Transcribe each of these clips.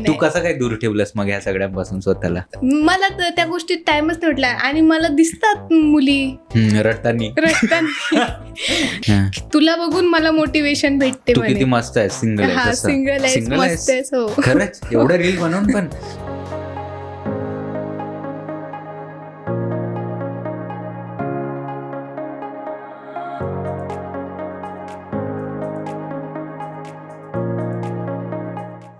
तू कसं काय दूर ठेवलंस मग ह्या सगळ्यांपासून स्वतःला? मला त्या गोष्टीत टाइमच नाही भेटला आणि मला दिसतात मुली रडताना. तुला बघून मला मोटिवेशन भेटते. तू किती मस्त आहे, सिंगल आहे. सिंगल आहे, मस्त आहे. हो खरंच एवढं रील बनवून पण.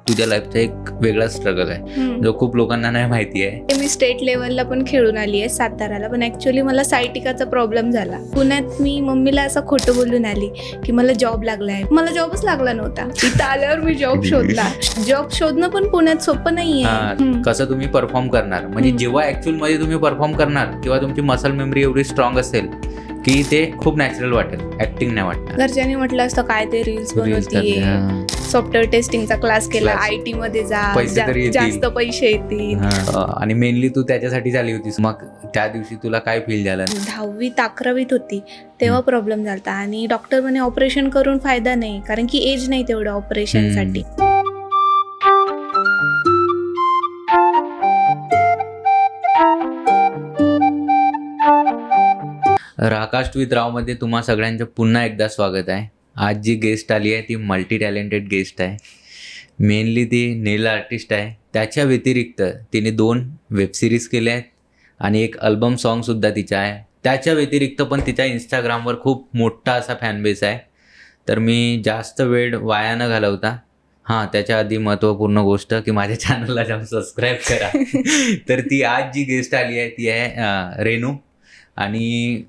तुझ्या लाईफचा एक वेगळा स्ट्रगल आहे जो खूप लोकांना नाही माहिती आहे. मी स्टेट लेवलला पण खेळून आली आहे साताराला, पण ऍक्च्युअली मला सायटिकाचा प्रॉब्लेम झाला. पुण्यात मी मम्मीला असं खोटं बोलून आली की मला जॉब लागलाय. मला जॉबच लागला नव्हता. इथं आल्यावर मी जॉब शोधला. जॉब शोधणं पण पुण्यात सोपं नाहीये. कसं तुम्ही परफॉर्म करणार, म्हणजे जेव्हा ऍक्च्युअल मध्ये तुम्ही परफॉर्म करणार किंवा तुमची मसल मेमरी एवढी स्ट्रॉंग असेल की ते खूप नॅचरल वाटेल, ऍक्टिंग नाही वाटणार. घरच्यांनी म्हटलं असतं काय ते रील्स बनवतीये, सॉफ्टवेअर टेस्टिंगचा क्लास केला, IT मध्ये जा, जास्त पैसे येतील. आणि मेनली तू त्याच्यासाठी झाली होतीस. मग त्या दिवशी तुला काय फील झालं? 10वीत 11वीत होती तेव्हा प्रॉब्लेम झाला आणि डॉक्टर म्हणे ऑपरेशन करून फायदा नाही, कारण की एज नाही तेवढं ऑपरेशन साठी. राकास्ट विथ राव मध्ये तुम्हा सगळ्यांचं पुन्हा एकदा स्वागत आहे. आज जी गेस्ट आली आहे ती मल्टी टॅलेंटेड गेस्ट आहे. मेनली ती नेल आर्टिस्ट आहे. त्याच्या व्यतिरिक्त तिने 2 वेबसिरीज केल्या आहेत आणि एक अल्बम सॉन्गसुद्धा तिचा आहे. त्याच्या व्यतिरिक्त पण तिच्या इंस्टाग्रामवर खूप मोठा असा फॅनबेस आहे. तर मी जास्त वेळ वाया न घालवता, त्याच्या आधी महत्त्वपूर्ण गोष्ट की माझ्या चॅनलला जाऊन सबस्क्राईब करा. तर ती आज जी गेस्ट आली आहे ती आहे रेनू. आणि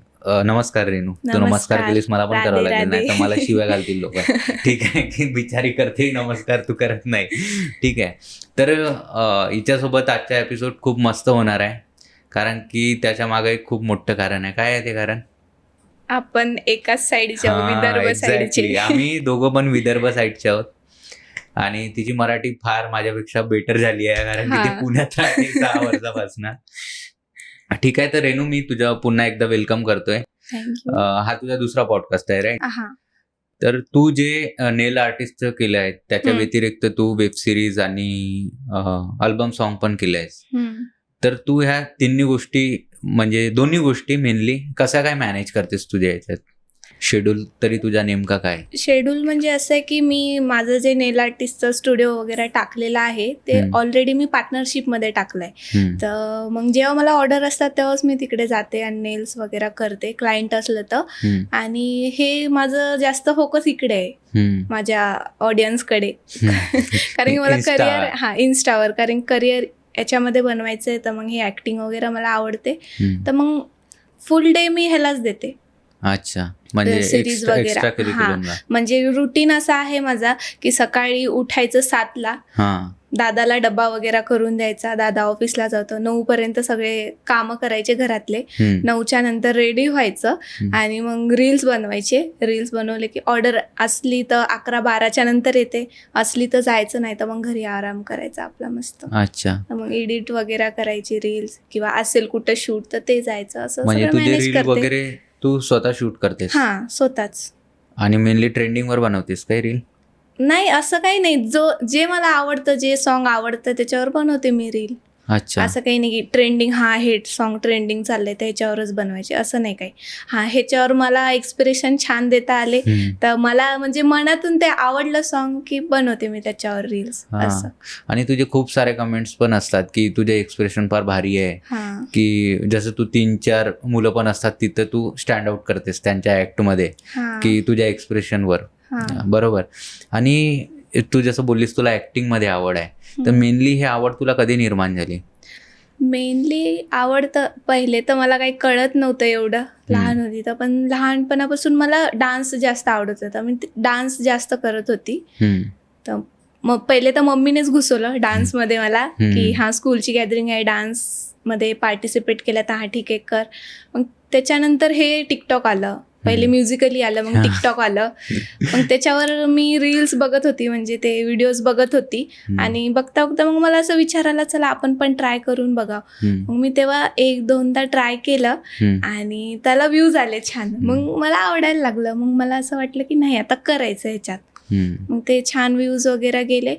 नमस्कार रेनू. तू नमस्कार केलीस, मला पण करावं लागेल, नाही तर मला शिव्या घालतील लोक. ठीक आहे की बिचारी करते नमस्कार, तू करत नाही. ठीक आहे. तर हिच्यासोबत आजचा एपिसोड खूप मस्त होणार आहे, कारण की त्याच्या मागे एक खूप मोठं कारण आहे. काय आहे ते कारण? आपण एकाच साईडच्या, विदर्भ साईडचे. आम्ही दोघं पण विदर्भ साईडचे आहोत. आणि तिची मराठी फार माझ्यापेक्षा बेटर झाली आहे, कारण की ती पुण्यात राहते 6 वर्षापासून. ठीक आहे. तर रेनू, मी तुझ्या पुन्हा एकदा वेलकम करतोय. हा तुझा दुसरा पॉडकास्ट आहे, राईट? तर तू जे नेल आर्टिस्टचं केलं आहे त्याच्या व्यतिरिक्त तू वेब सिरीज आणि अल्बम सॉन्ग पण केलं आहेस. तर तू ह्या तिन्ही गोष्टी, म्हणजे दोन्ही गोष्टी मेनली कसा काय मॅनेज करतेस तुझ्या याच्यात? शेड्यूल तरी तुझा नेमका काय? शेड्यूल म्हणजे असं आहे की मी माझं जे नेल आर्टिस्टचं स्टुडिओ वगैरे टाकलेलं आहे ते ऑलरेडी मी पार्टनरशिपमध्ये टाकलंय. तर मग जेव्हा मला ऑर्डर असतात तेव्हाच मी तिकडे जाते आणि नेल्स वगैरे करते, क्लायंट असलं तर. आणि हे माझं जास्त फोकस इकडे आहे, माझ्या ऑडियन्सकडे. कारण की मला करिअर इन्स्टावर, कारण करिअर याच्यामध्ये बनवायचं आहे. तर मग हे ऍक्टिंग वगैरे मला आवडते, तर मग फुल डे मी ह्यालाच देते. अच्छा, म्हणजे सिरीज वगैरे. म्हणजे रुटीन असा आहे माझा की सकाळी उठायचं 7ला, दादाला डबा वगैरे करून द्यायचा, दादा ऑफिसला जातो. 9 पर्यंत सगळे कामं करायचे घरातले. 9च्या नंतर रेडी व्हायचं आणि मग रील्स बनवायचे. रील्स बनवले की ऑर्डर असली तर 11-12च्या नंतर येते, असली तर जायचं, नाही तर मग घरी आराम करायचा आपला मस्त. अच्छा, मग एडिट वगैरे करायची रील्स, किंवा असेल कुठं शूट तर ते जायचं. असं म्हणजे तुझे रील वगैरे तू स्वतः शूट करतेस? स्वतःच. आणि मेनली ट्रेंडिंग वर बनवतेस काय रील? नाही, असं काही नाही. जे मला आवडतं, जे सॉन्ग आवडतं त्याच्यावर बनवते मी रील. अच्छा, असं काही नाही की ट्रेंडिंग, हे सॉन्ग ट्रेंडिंग चाललंय त्याच्यावरच बनवायचे, असं नाही काही. ह्याच्यावर मला एक्सप्रेशन छान देता आले तर मला म्हणजे मनातून ते आवडलं सॉन्ग की बनवते मी त्याच्यावर रील्स असं. आणि तुझे खूप सारे कमेंट्स पण असतात की तुझे एक्सप्रेशन फार भारी आहे, की जसं तू 3-4 मुलं पण असतात तिथं तू स्टँड आउट करतेस त्यांच्या ऍक्ट मध्ये की तुझ्या एक्सप्रेशनवर. बरोबर. आणि तू जसं बोललीस तुला ऍक्टिंग मध्ये आवड आहे, तर मेनली ही आवड तुला कधी निर्माण झाली? मेनली आवडतं पहिले तर मला काही कळत नव्हतं एवढं, लहान होती तर. पण लहानपणापासून मला डान्स जास्त आवडत होता, मी डान्स जास्त करत होती. तर मग पहिले तर मम्मीनेच घुसवलं डान्समध्ये मला की स्कूलची गॅदरिंग आहे, डान्समध्ये पार्टिसिपेट केलं तर ठीक आहे कर. मग त्याच्यानंतर हे टिकटॉक आलं, पहिले म्युझिकली आलं, मग टिकटॉक आलं. मग त्याच्यावर मी रील्स बघत होती, म्हणजे ते व्हिडिओज बघत होती. आणि बघता बघता मग मला असं विचारायला, चला आपण पण ट्राय करून बघा. मग मी तेव्हा 1-2दा ट्राय केलं आणि त्याला व्ह्यूज आले छान. मग मला आवडायला लागलं. मग मला असं वाटलं की नाही, आता करायचं ह्याच्यात. हम्म. मग ते छान व्ह्यूज वगैरे गेले.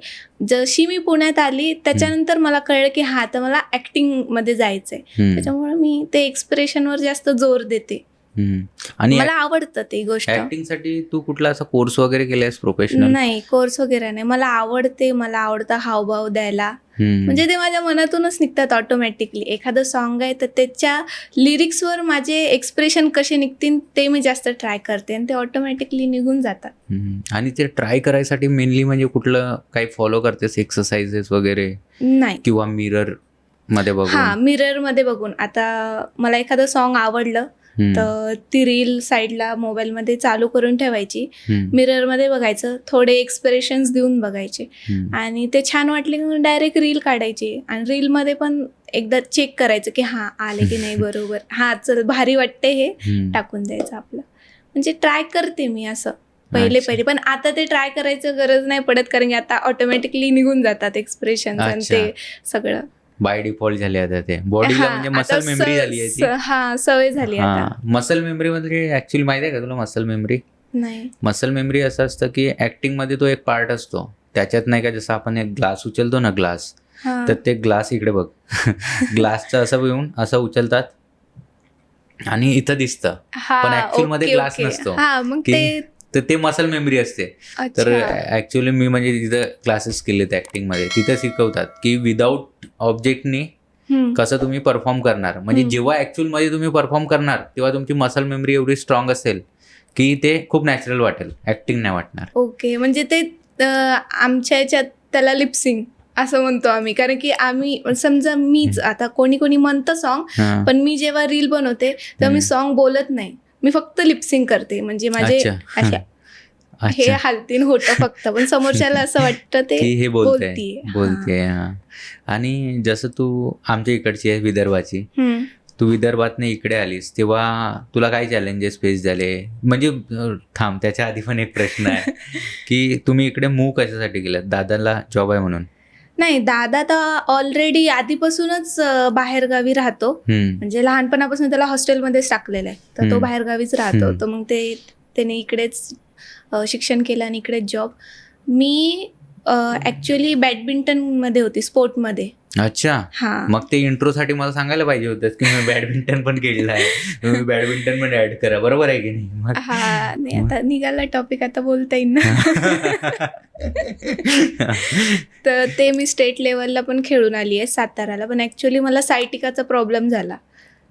जशी मी पुण्यात आली त्याच्यानंतर मला कळलं की हा तर मला ॲक्टिंगमध्ये जायचं आहे. हम्म. त्याच्यामुळे मी ते एक्सप्रेशनवर जास्त जोर देते. हम्म. आणि मला आवडतं ते गोष्ट. ऍक्टिंग साठी तू कुठला असा कोर्स वगैरे केलायस प्रोफेशनल? नाही, कोर्स वगैरे नाही. मला आवडते, मला आवडतं हावभाव द्यायला. म्हणजे ते माझ्या मनातूनच निघतात ऑटोमॅटिकली. एखादं सॉन्ग आहे तर त्याच्या लिरिक्सवर माझे एक्सप्रेशन कसे निघतील ते मी जास्त ट्राय करते आणि ते ऑटोमॅटिकली निघून जातात. आणि ते ट्राय करायसाठी मेनली म्हणजे कुठलं काही फॉलो करतेस, एक्सरसाइजेस वगैरे नाही. किंवा मिरर मध्ये बघून? हा, मिरर मध्ये बघून. आता मला एखादं सॉन्ग आवडलं तर ती रील साईडला मोबाईलमध्ये चालू करून ठेवायची, मिररमध्ये बघायचं, थोडे एक्सप्रेशन्स देऊन बघायचे आणि ते छान वाटले की डायरेक्ट रील काढायची आणि रीलमध्ये पण एकदा चेक करायचं की हा आले की नाही बरोबर, हा चल भारी वाटते हे, टाकून द्यायचं आपलं. म्हणजे ट्राय करते मी असं पहिले, पण आता ते ट्राय करायचं गरज नाही पडत कारण की आता ऑटोमॅटिकली निघून जातात एक्सप्रेशन आणि ते सगळं बाय डिफॉल्ट झाले आता ते बॉडीला, म्हणजे मसल मेमरी झाली आहे ती. हा, सवय झाली आता. मसल मेमरी मध्ये ऍक्च्युअली माहिती आहे का तुला मसल मेमरी? नाही. मसल मेमरी असं असतं की ऍक्टिंग मध्ये तो एक पार्ट असतो त्याच्यात, नाही का, जसं आपण एक ग्लास उचलतो ना, ग्लास, तर ते ग्लास इकडे बघ ग्लासचं असं येऊन असं उचलतात आणि इथं दिसतं, पण ऍक्च्युअल मध्ये ग्लास नसतो. तर ते मसल मेमरी असते. तर ऍक्च्युअली मी म्हणजे तिथं क्लासेस केलेत ऍक्टिंग मध्ये, तिथं शिकवतात की विदाऊट ऑब्जेक्टनी कसं तुम्ही परफॉर्म करणार. म्हणजे जेव्हा ऍक्च्युअल मध्ये तुम्ही परफॉर्म करणार तेव्हा तुमची मसल मेमरी एवढी स्ट्रॉंग असेल की ते खूप नॅचरल वाटेल, ऍक्टिंग नाही वाटणार. ओके, म्हणजे ते आमच्या याच्यात त्याला लिपसिंग असं म्हणतो आम्ही, कारण की आम्ही समजा मीच आता कोणी म्हणतं सॉन्ग, पण मी जेव्हा रील बनवते तेव्हा मी सॉन्ग बोलत नाही, मी फक्त लिपसिंग करते. म्हणजे माझे हे हालतीन होतं फक्त, पण समोरच्याला असं वाटतं ते हे बोलते. आणि जसं तू आमच्या इकडची आहे, विदर्भाची, तू विदर्भातनं इकडे आलीस तेव्हा तुला काय चॅलेंजेस फेस झाले? म्हणजे थांब, त्याच्या आधी पण एक प्रश्न आहे की तुम्ही इकडे मूव्ह कशासाठी गेलात? दादाला जॉब आहे म्हणून? नाही, दादा तर ऑलरेडी आधीपासूनच बाहेरगावी राहतो. म्हणजे लहानपणापासून त्याला हॉस्टेलमध्येच टाकलेलं आहे, तर तो बाहेरगावीच राहतो. तर मग त्याने इकडेच शिक्षण केलं आणि इकडेच जॉब. मी ऍक्च्युअली बॅडमिंटन मध्ये होती, स्पोर्टमध्ये. अच्छा. मग ते इंट्रो साठी मला सांगायला पाहिजे होतं की मी बॅडमिंटन पण केलेलं आहे, तुम्ही बॅडमिंटन मध्ये ऍड करा, बरोबर आहे की नाही? हा, नाही, आता निघाला टॉपिक, आता बोलता येईल ना. तर ते मी स्टेट लेवलला पण खेळून आली आहे साताराला, पण ऍक्च्युली मला सायटिकाचा प्रॉब्लेम झाला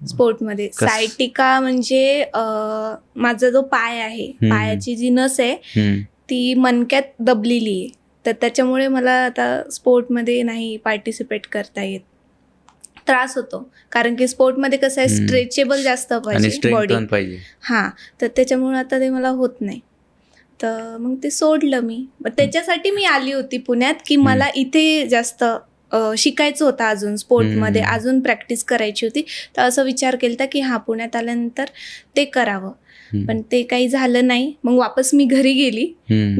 स्पोर्टमध्ये. सायटिका म्हणजे माझा जो पाय आहे, पायाची जी नस आहे ती मणक्यात दबलेली आहे, तर त्याच्यामुळे मला आता स्पोर्टमध्ये नाही पार्टिसिपेट करता येत. त्रास होतो कारण की स्पोर्टमध्ये कसं आहे, स्ट्रेचेबल जास्त पाहिजे बॉडी. हां, तर त्याच्यामुळे आता ते मला होत नाही. तर मग ते सोडलं मी. मग त्याच्यासाठी मी आली होती पुण्यात की मला इथे जास्त शिकायचं होतं, अजून स्पोर्टमध्ये अजून प्रॅक्टिस करायची होती. तर असं विचार केला की हां, पुण्यात आल्यानंतर ते करावं, पण ते काही झालं नाही. मग वापस मी घरी गेली.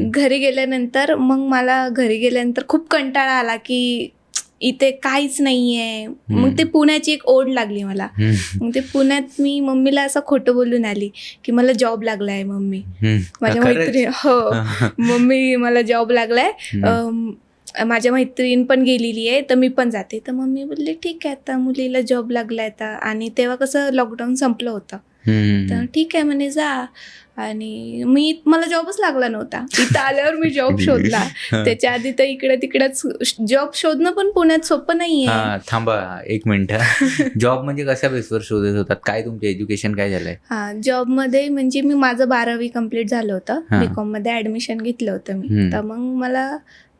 घरी गेल्यानंतर खूप कंटाळा आला की इथे काहीच नाहीये. मग ते पुण्याची एक ओढ लागली मला. मग ते पुण्यात मी मम्मीला असं खोटं बोलून आली की मला जॉब लागलाय मम्मी. माझ्या मैत्रीण, हो, मम्मी मला जॉब लागलाय, माझ्या मैत्रीण पण गेलेली आहे तर मी पण जाते. तर मम्मी बोलली ठीक आहे, आता मुलीला जॉब लागलाय आता. आणि तेव्हा कसं लॉकडाऊन संपलं होतं, तर ठीक आहे म्हणे जा. आणि मला जॉबच लागला नव्हता. इथं आल्यावर मी जॉब शोधला. त्याच्या आधी तर इकडे तिकडेच जॉब शोधणं पण पुण्यात सोपं नाहीये. थांबा एक मिनिट, जॉब म्हणजे कशा बेसवर शोधत होतात? काय तुमचे एज्युकेशन काय झालंय? हा, जॉबमध्ये म्हणजे मी माझं 12वी कम्प्लीट झालं होतं, बीकॉम मध्ये ऍडमिशन घेतलं होतं मी. तर मग मला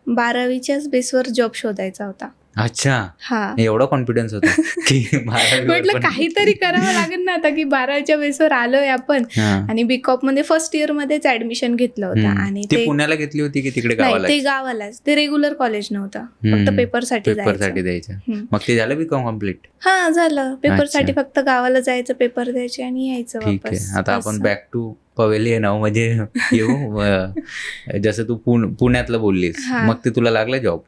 12वीच्याच बेसवर जॉब शोधायचा होता. अच्छा. हा, एवढा कॉन्फिडन्स होता की म्हटलं काहीतरी करावं लागेल ना आता, की 12वीच्या बेसवर आलोय आपण. आणि बीकॉम मध्ये फर्स्ट इयर मध्येच ऍडमिशन घेतलं होतं. आणि ते पुण्याला घेतली होती की तिकडे गावाला? ते गावालाच. ते रेग्युलर कॉलेज नव्हतं, फक्त पेपरसाठी द्यायचं. मग ते झालं बीकॉम कम्प्लीट? हा, झालं. पेपरसाठी फक्त गावाला जायचं, पेपर द्यायचे आणि यायचं वापस. ठीक आहे, आता आपण बॅक टू पवेलियन म्हणजे येऊ. जसं तू पुण्यातलं बोललीस, मग ते तुला लागलं जॉब?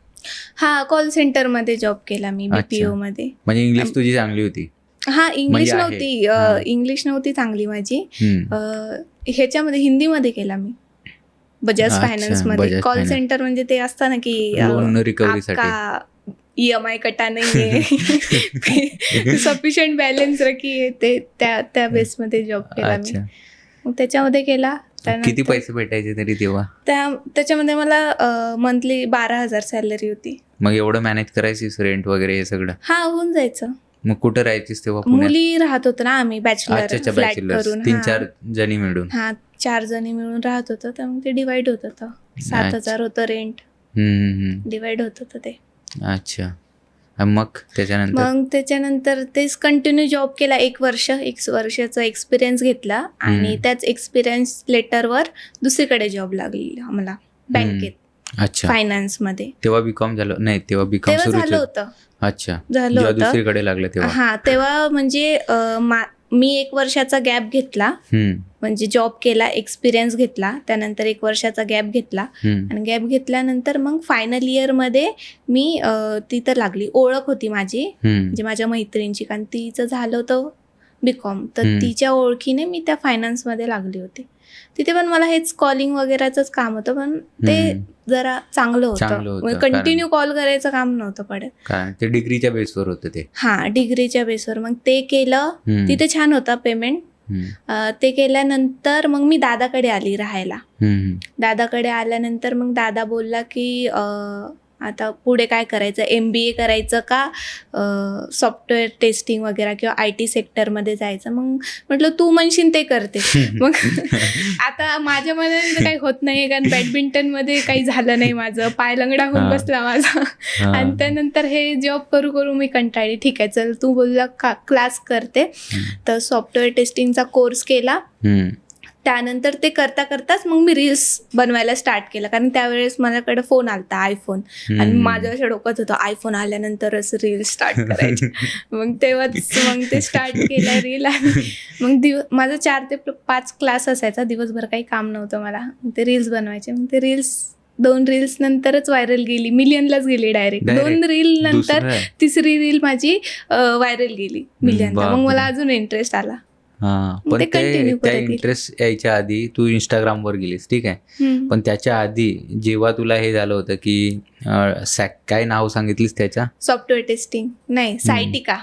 हा, कॉल सेंटर मध्ये जॉब केला मी, BPO मध्ये. म्हणजे इंग्लिश तुझी चांगली होती? हा, इंग्लिश नव्हती चांगली माझी. ह्याच्यामध्ये हिंदीमध्ये केला मी बजाज अच्छा, फायनान्स मध्ये. Bajaj call finance. सेंटर म्हणजे ते असतं ना की लोन रिकव्हरीसाठी. EMI कटा नाहीये, सफिशियंट बॅलन्स रखी ते त्या बेसमध्ये जॉब केला मी. अच्छा, मग त्याच्यामध्ये केला. किती त्यानंतर पैसे भेटायचे तरी तेव्हा? त्याच्यामध्ये मला मंथली 12,000 सॅलरी होती. मग एवढं मॅनेज करायचीस, रेंट वगैरे हे सगळं? हा, होऊन जायचं. मग कुठं राहायचीस तेव्हा? पुण्यात? मुली राहत होतो ना आम्ही, बॅचलर अच्छा, फ्लॅट बॅचलर्स करून. 3-4 जणी मिळून. हा, 4 जणी मिळून राहत होतो, त्यामुळे ते डिवाइड होत होतं. 7,000 होतं रेंट, डिवाइड होत होतं ते. अच्छा. आणि मग त्याच्यानंतर तेच कंटिन्यू जॉब केला 1 वर्षाचा एक्सपिरियन्स घेतला आणि त्याच एक्सपिरियन्स लेटरवर दुसरीकडे जॉब लागली आम्हाला बँकेत. अच्छा, फायनान्स मध्ये. तेव्हा बीकॉम झालं? नाही, तेव्हा बीकॉम तेव्हा सुरू झालं होतं. अच्छा, झालं होतं दुसरीकडे लागलं तेव्हा? हा, तेव्हा म्हणजे मी 1 वर्षाचा गॅप घेतला, म्हणजे जॉब केला, एक्सपिरियन्स घेतला, त्यानंतर 1 वर्षाचा गॅप घेतला आणि गॅप घेतल्यानंतर मग फायनल इयर मध्ये मी तिथं लागली. ओळख होती माझी, म्हणजे माझ्या मैत्रिणीची, कारण तिचं झालं होतं बीकॉम, तर तिच्या ओळखीने मी त्या फायनान्स मध्ये लागली होती. तिथे पण मला हेच कॉलिंग वगैरेच काम होतं, पण ते जरा चांगलं होतं. कंटिन्यू कॉल करायचं काम नव्हतं पडत, कारण ते डिग्रीच्या बेसवर होतं ते. हा, डिग्रीच्या बेसवर. मग ते केलं, तिथे छान होता पेमेंट. ते केल्यानंतर मग मी दादाकडे आली राहायला. दादाकडे आल्यानंतर मग दादा बोलला की आता पुढे काय करायचं, MBA करायचं का सॉफ्टवेअर टेस्टिंग वगैरे किंवा IT सेक्टरमध्ये जायचं. मग म्हटलं तू म्हणशील ते करते. मग आता माझ्या मनाने काही होत नाही, कारण बॅडमिंटनमध्ये काही झालं नाही माझं, पाय लंगडा होऊन बसला माझा. आणि त्यानंतर हे जॉब करू करू मी कंटाळली. ठीक आहे, चल तू बोलला क्लास करते, तर सॉफ्टवेअर टेस्टिंगचा कोर्स केला. त्यानंतर ते करता करताच मग मी रील्स बनवायला स्टार्ट केलं, कारण त्यावेळेस माझ्याकडे फोन आलता, आयफोन, आणि माझ्या अशा डोक्यात होतं आयफोन आल्यानंतरच रील्स स्टार्ट करायचे. मग ते स्टार्ट केलं रील. मग माझा 4 ते 5 क्लास असायचा, दिवसभर काही काम नव्हतं मला, ते रील्स बनवायचे. मग ते रील्स 2 रील्स नंतरच व्हायरल गेली, मिलियनलाच गेली डायरेक्ट. 2 रील नंतर तिसरी रील माझी व्हायरल गेली मिलियनला. मग मला अजून इंटरेस्ट आला. पण त्या इंटरेस्ट यायच्या आधी तू इंस्टाग्रामवर गेलीस, ठीक आहे, पण त्याच्या आधी जेव्हा तुला हे झालं होतं की काय नाव सांगितलीस त्याच्या? सॉफ्टवेअर टेस्टिंग नाही, सायटिका.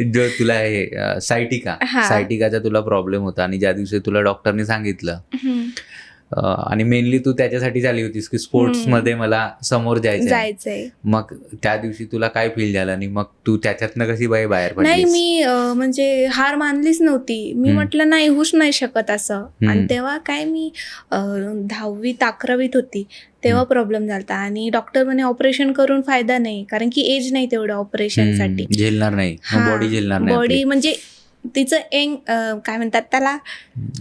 जो तुला हे सायटिकाचा तुला प्रॉब्लेम होता, आणि ज्या दिवशी तुला डॉक्टरने सांगितलं, आणि मेनली तू त्याच्यासाठी झाली होतीस की स्पोर्ट्स मध्ये मला समोर जायचंय. मग त्या दिवशी तुला काय फील झालं, आणि मग तू त्याच्यातनं कशी बाहेर पडलीस? नाही, मी म्हणजे हार मानलीच नव्हती. मी म्हटलं नाही, होऊच नाही शकत असं. आणि तेव्हा काय, मी 10वीत 11वीत होती तेव्हा प्रॉब्लेम झाला, आणि डॉक्टर म्हणे ऑपरेशन करून फायदा नाही, कारण की एज नाही तेवढं ऑपरेशनसाठी. झेलणार नाही, बॉडी झेलणार नाही. बॉडी म्हणजे तिचं काय म्हणतात त्याला,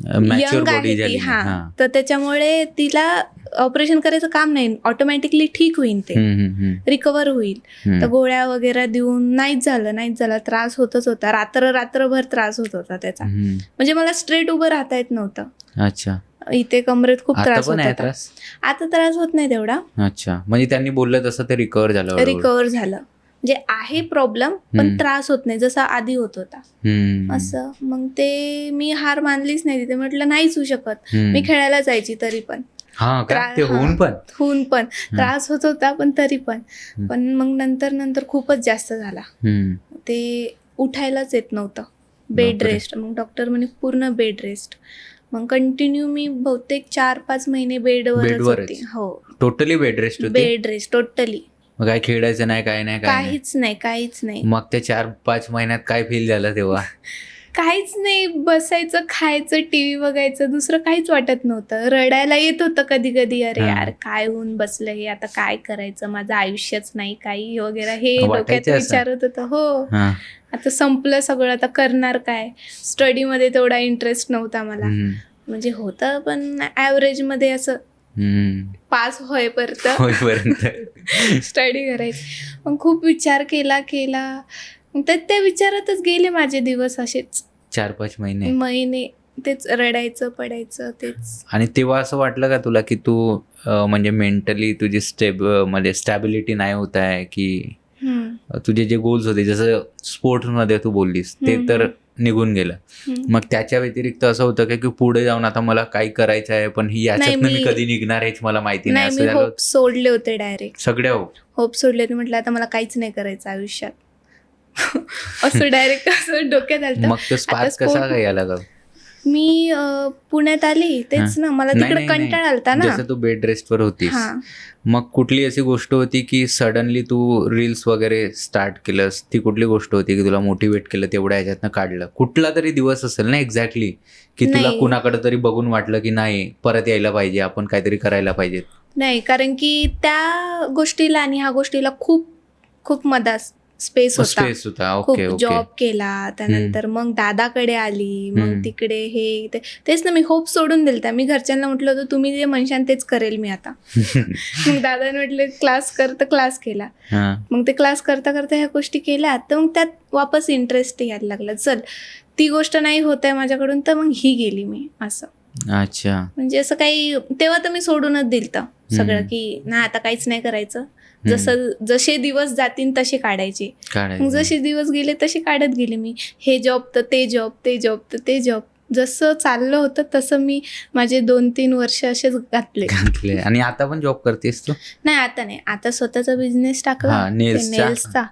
यंग आहे ती. हा, तर त्याच्यामुळे तिला ऑपरेशन करायचं काम नाही, ऑटोमॅटिकली ठीक होईल, ते रिकवर होईल. तर गोळ्या वगैरे देऊन नाहीच झालं. त्रास होतच होता, रात्रभर त्रास होत होता त्याचा. म्हणजे मला स्ट्रेट उभं राहता येत नव्हतं. अच्छा. इथे कमरेत खूप त्रास होत होता. आता त्रास होत नाही तेवढा. अच्छा, म्हणजे त्यांनी बोललं तसं ते रिकवर झालं. म्हणजे आहे प्रॉब्लेम, पण त्रास होत नाही जसा आधी होत होता असं. मग ते मी हार मानलीच नाही तिथे. म्हटलं नाहीच होऊ शकत. मी खेळायला जायची तरी पण होऊन पण त्रास होत होता, पण तरी पण मग नंतर खूपच जास्त झाला. ते उठायलाच येत नव्हतं, बेड रेस्ट. मग डॉक्टर म्हणे पूर्ण बेड रेस्ट. मग कंटिन्यू मी बहुतेक 4-5 महिने बेडवरच होती. हो, टोटली बेड रेस्ट टोटली. मग काय खेळायचं नाही, काय नाही, काहीच नाही. मग ते 4-5 महिन्यात काय फील झालं तेव्हा? काहीच नाही, बसायचं, खायचं, टीव्ही बघायचं, दुसरं काहीच वाटत नव्हतं. रडायला येत होतं कधी कधी, अरे यार काय होऊन बसलं हे, आता काय करायचं, माझं आयुष्यच नाही काही वगैरे, हे डोक्यात विचारत होतं. हो, आता संपलं सगळं, आता करणार काय. स्टडीमध्ये तेवढा इंटरेस्ट नव्हता मला, म्हणजे होतं पण ऍव्हरेज मध्ये, असं पास होईपर्यंत स्टडी करायची. मग खूप विचार केला, तर त्या विचारातच गेले माझे दिवस, असेच 4-5 महिने तेच रडायचं, पडायचं तेच. आणि तेव्हा असं वाटलं का तुला की तू म्हणजे मेंटली तुझी म्हणजे स्टॅबिलिटी नाही होत आहे, की तुझे जे गोल्स होते, जसं स्पोर्ट्स मध्ये तू बोललीस, ते तर निघून गेलं. मग त्याच्या व्यतिरिक्त असं होतं का की पुढे जाऊन आता मला काही करायचं आहे पण याच्यात मी कधी निघणार हेच मला माहिती नाही, असं मी झालं? होप सोडले होते डायरेक्ट. सगळ्या होप सोडले होते, म्हटलं आता मला काहीच नाही करायचं आयुष्यात. असं डायरेक्ट असं डोक्यात आलं. मग तो स्पार्क कसा काय आला ग? मी पुण्यात आली तेच ना, मला तिकडे कंटाळा आलता ना. जसं तू बेड रेस्टवर होतीस, हा. मग कुठली अशी गोष्ट होती की सडनली तू रील्स वगैरे स्टार्ट केलंस? ती कुठली गोष्ट होती की तुला मोटिवेट केलं, तेवढ्या ह्याच्यातनं काढलं? कुठला तरी दिवस असेल ना एक्झॅक्टली की तुला नाही. कुणाकडे तरी बघून वाटलं की नाही परत यायला पाहिजे, आपण काहीतरी करायला पाहिजे? नाही, कारण की त्या गोष्टीला आणि ह्या गोष्टीला खूप खूप मधात स्पेस होता. खूप ओके ओके. जॉब केला, त्यानंतर मग दादाकडे आली, मग तिकडे हे तेच ना, मी होप सोडून दिलता. मी घरच्यांना म्हटलं होतं तुम्ही जे म्हणशान तेच करेल मी आता. मग दादाने म्हटलं क्लास कर, तर क्लास केला. मग ते क्लास करता करता ह्या गोष्टी केल्या, तर मग त्यात वापस इंटरेस्ट यायला लागला. चल ती गोष्ट नाही होत आहे माझ्याकडून, तर मग ही गेली मी असं. अच्छा. म्हणजे असं काही तेव्हा तर मी सोडूनच दिलतं सगळं की नाही आता काहीच नाही करायचं. जसे दिवस जातील तसे काढायचे. मग जसे दिवस गेले तसे काढत गेले मी. हे जॉब तर ते जॉब, ते जॉब तर ते जॉब. जसं चाललं होतं तसं मी माझे 2-3 वर्ष असेच घातले. आणि आता पण जॉब करतेस तू? नाही, आता नाही. आता स्वतःचा बिझनेस टाकला नेल्सचा.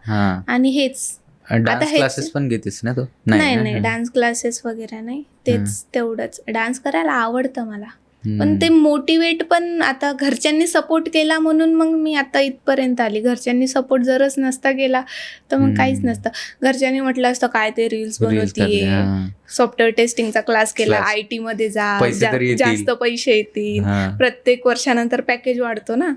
आणि हेच डान्स क्लासेस पण घेतेस ना तू? नाही, डान्स क्लासेस वगैरे नाही. तेच तेवढंच. डान्स करायला आवडतं मला, पण ते मोटिवेट पण आता घरच्यांनी सपोर्ट केला म्हणून मग मी आता इथपर्यंत आली. घरच्यांनी सपोर्ट जरच नसता केला तर मग काहीच नसतं. घरच्यांनी म्हटलं असतं काय ते रील्स बनवतीये, सॉफ्टवेअर टेस्टिंगचा क्लास केला, IT मध्ये जा, जास्त पैसे येतील, प्रत्येक वर्षानंतर पॅकेज वाढतो ना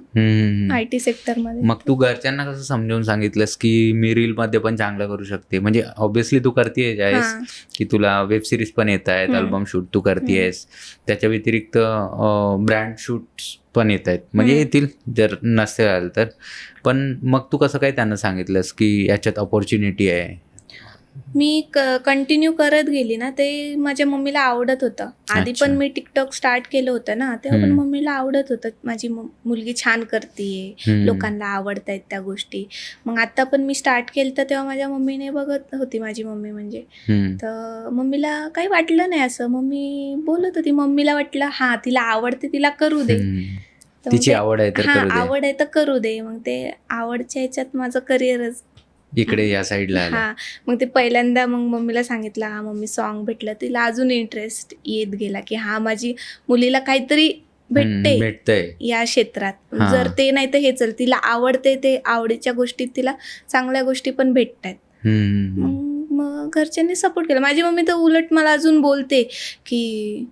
IT सेक्टर मध्ये. मग तू घरच्यांना कसं समजावून सांगितलंस की मी रील मध्ये पण चांगलं करू शकते? म्हणजे ऑब्व्हियसली तू करतेय आहेस की तुला वेब सिरीज पण येत आहेत, अल्बम शूट तू करतेयस, त्याच्या व्यतिरिक्त ब्रँड शूट्स पण येत आहेत, म्हणजे येतील जर नसते आलं तर. पण मग तू कसं काय त्यांना सांगितलंस की याच्यात अपॉर्च्युनिटी आहे? मी कंटिन्यू करत गेली ना, ते माझ्या मम्मीला आवडत होतं. आधी पण मी टिकटॉक स्टार्ट केलं होतं ना, तेव्हा पण मम्मीला आवडत होतं. माझी मुलगी छान करतीये, लोकांना आवडत आहेत त्या गोष्टी. मग आता पण मी स्टार्ट केलं तर तेव्हा माझ्या मम्मीने बघत होती, माझी मम्मी म्हणजे. तर मम्मीला काही वाटलं नाही असं. मम्मी बोलत होती, मम्मीला वाटलं हा तिला आवडते, तिला करू दे. तिची आवड आहे तर करू दे. आवड आहे तर करू दे. मग ते आवडच्या ह्याच्यात माझं करिअरच इकडे या साईडला आलं. मग ते पहिल्यांदा मग मम्मीला सांगितलं, हा मम्मी सॉन्ग भेटलं, तिला अजून इंटरेस्ट येत गेला की हा माझी मुलीला काहीतरी भेटतंय या क्षेत्रात. जर ते नाही तर हे चल, तिला आवडते, ते आवडीच्या गोष्टीत तिला चांगल्या गोष्टी पण भेटतायत. मग घरच्यांनी सपोर्ट केला. माझी मम्मी तर उलट मला अजून बोलते की